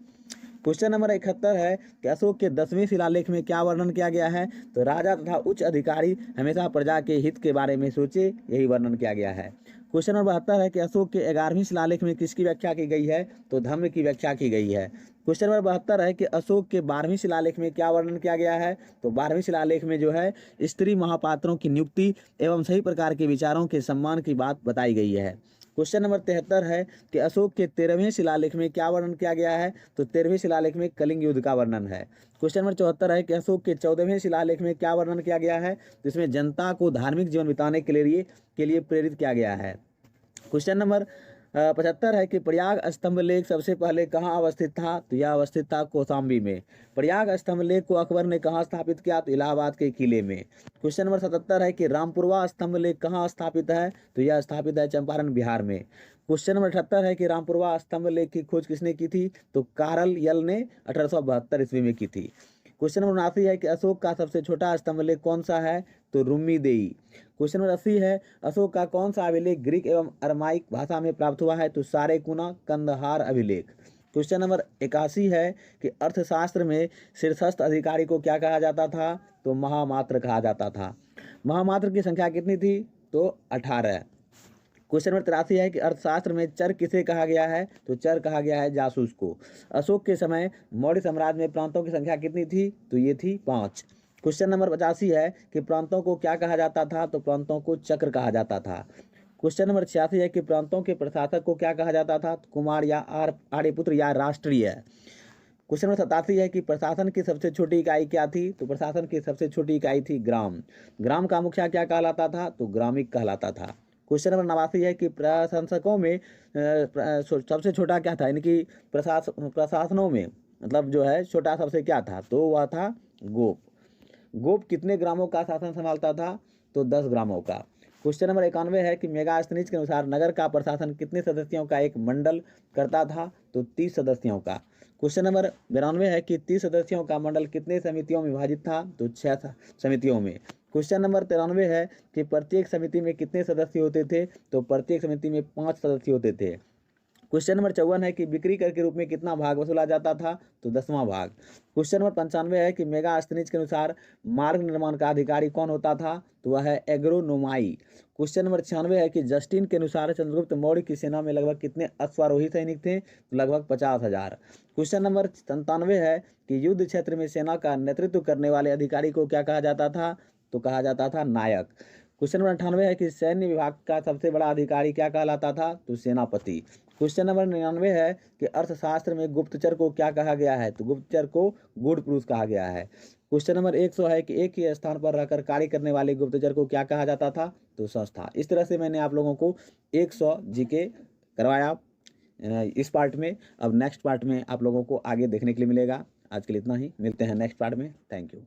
क्वेश्चन नंबर 71 है कि अशोक के 10वें शिलालेख में क्या वर्णन किया गया है? तो राजा तथा उच्च अधिकारी हमेशा प्रजा के हित के बारे में सोचे, यही वर्णन किया गया है। क्वेश्चन नंबर 72 है कि अशोक के 11वें शिलालेख में किसकी व्याख्या की गई है? तो धम्म की व्याख्या की गई है। क्वेश्चन नंबर 72 है कि अशोक के 12वें शिलालेख में क्या वर्णन किया गया है? तो 12वें शिलालेख में जो है स्त्री महापात्रों की नियुक्ति एवं सही प्रकार के विचारों के सम्मान की बात बताई गई है। क्वेश्चन नंबर 73 है कि अशोक के 13वें शिलालेख में क्या वर्णन किया गया है? तो 13वें शिलालेख में कलिंग युद्ध का वर्णन है। क्वेश्चन नंबर 74 है कि अशोक के 14वें शिलालेख में क्या वर्णन किया गया है? तो इसमें जनता को धार्मिक जीवन बिताने के लिए प्रेरित किया गया है। क्वेश्चन नंबर 75 है कि प्रयाग स्तंभ लेख सबसे पहले कहाँ अवस्थित था? तो यह अवस्थित था कौशाम्बी में। प्रयाग स्तंभ लेख को अकबर ने कहाँ स्थापित किया? तो इलाहाबाद के किले में। क्वेश्चन नंबर 77 है कि रामपुरवा स्तंभ लेख कहाँ स्थापित है? तो यह स्थापित है चंपारण बिहार में। क्वेश्चन नंबर 78 है कि रामपुरवा स्तंभ लेख की खोज किसने की थी? तो कारल यल ने 1872 ईस्वी में की थी। क्वेश्चन नंबर 79 है कि अशोक का सबसे छोटा स्तंभ लेख कौन सा है? तो रुम्मी देई। क्वेश्चन नंबर 80 है अशोक का कौन सा अभिलेख ग्रीक एवं अरमाइक भाषा में प्राप्त हुआ है? तो सारेकुना कंदहार अभिलेख। क्वेश्चन नंबर 81 है कि अर्थशास्त्र में शीर्षस्थ अधिकारी को क्या कहा जाता था? तो महामात्र कहा जाता था। महामात्र की संख्या कितनी थी? तो 18। क्वेश्चन नंबर 83 है कि अर्थशास्त्र में चर किसे कहा गया है? तो चर कहा गया है जासूस को। अशोक के समय मौर्य साम्राज्य में प्रांतों की संख्या कितनी थी? तो ये थी 5। क्वेश्चन नंबर 85 है कि प्रांतों को क्या कहा जाता था? तो प्रांतों को चक्र कहा जाता था। क्वेश्चन नंबर 86 है कि प्रांतों के प्रशासक को क्या कहा जाता था? तो कुमार या आर्यपुत्र या राष्ट्रीय। क्वेश्चन नंबर 87 है कि प्रशासन की सबसे छोटी इकाई क्या थी? तो प्रशासन की सबसे छोटी इकाई थी ग्राम। ग्राम का मुखिया क्या कहलाता था? तो ग्रामिक कहलाता था। क्वेश्चन नंबर 89 है कि प्रशंसकों में सबसे छोटा क्या था? यानी कि प्रशासनों में मतलब जो है छोटा सबसे क्या था? तो वह था गोप। गोप कितने ग्रामों का शासन संभालता था? तो 10 ग्रामों का। क्वेश्चन नंबर 91 है कि मेगास्थनीज के अनुसार नगर का प्रशासन कितने सदस्यों का एक मंडल करता था? तो 30 सदस्यों का। क्वेश्चन नंबर 92 है कि 30 सदस्यों का मंडल कितने समितियों में विभाजित था? तो 6 समितियों में। क्वेश्चन नंबर 93 है कि प्रत्येक समिति में कितने सदस्य होते थे? तो प्रत्येक समिति में 5 सदस्य होते थे। क्वेश्चन नंबर 54 है कि बिक्री कर के रूप में कितना भाग वसूला जाता था? तो 10वां भाग। क्वेश्चन नंबर 95 है कि मेगास्थनीज के अनुसार मार्ग निर्माण का अधिकारी कौन होता था? तो वह है एग्रोनोमाई। क्वेश्चन नंबर 96 है कि जस्टिन के अनुसार चंद्रगुप्त मौर्य की सेना में लगभग कितने अश्वारोही सैनिक थे? तो लगभग 50,000। क्वेश्चन नंबर 97 है कि युद्ध क्षेत्र में सेना का नेतृत्व करने वाले अधिकारी को क्या कहा जाता था? तो कहा जाता था नायक। क्वेश्चन नंबर 98 है कि सैन्य विभाग का सबसे बड़ा अधिकारी क्या कहलाता था? तो सेनापति। क्वेश्चन नंबर 99 है कि अर्थशास्त्र में गुप्तचर को क्या कहा गया है? तो गुप्तचर को गूढ़ पुरुष कहा गया है। क्वेश्चन नंबर 100 है कि एक ही स्थान पर रहकर कार्य करने वाले गुप्तचर को क्या कहा जाता था? तो संस्था। इस तरह से मैंने आप लोगों को 100 जीके करवाया इस पार्ट में। अब नेक्स्ट पार्ट में आप लोगों को आगे देखने के लिए मिलेगा। आज के लिए इतना ही, मिलते हैं नेक्स्ट पार्ट में। Thank you.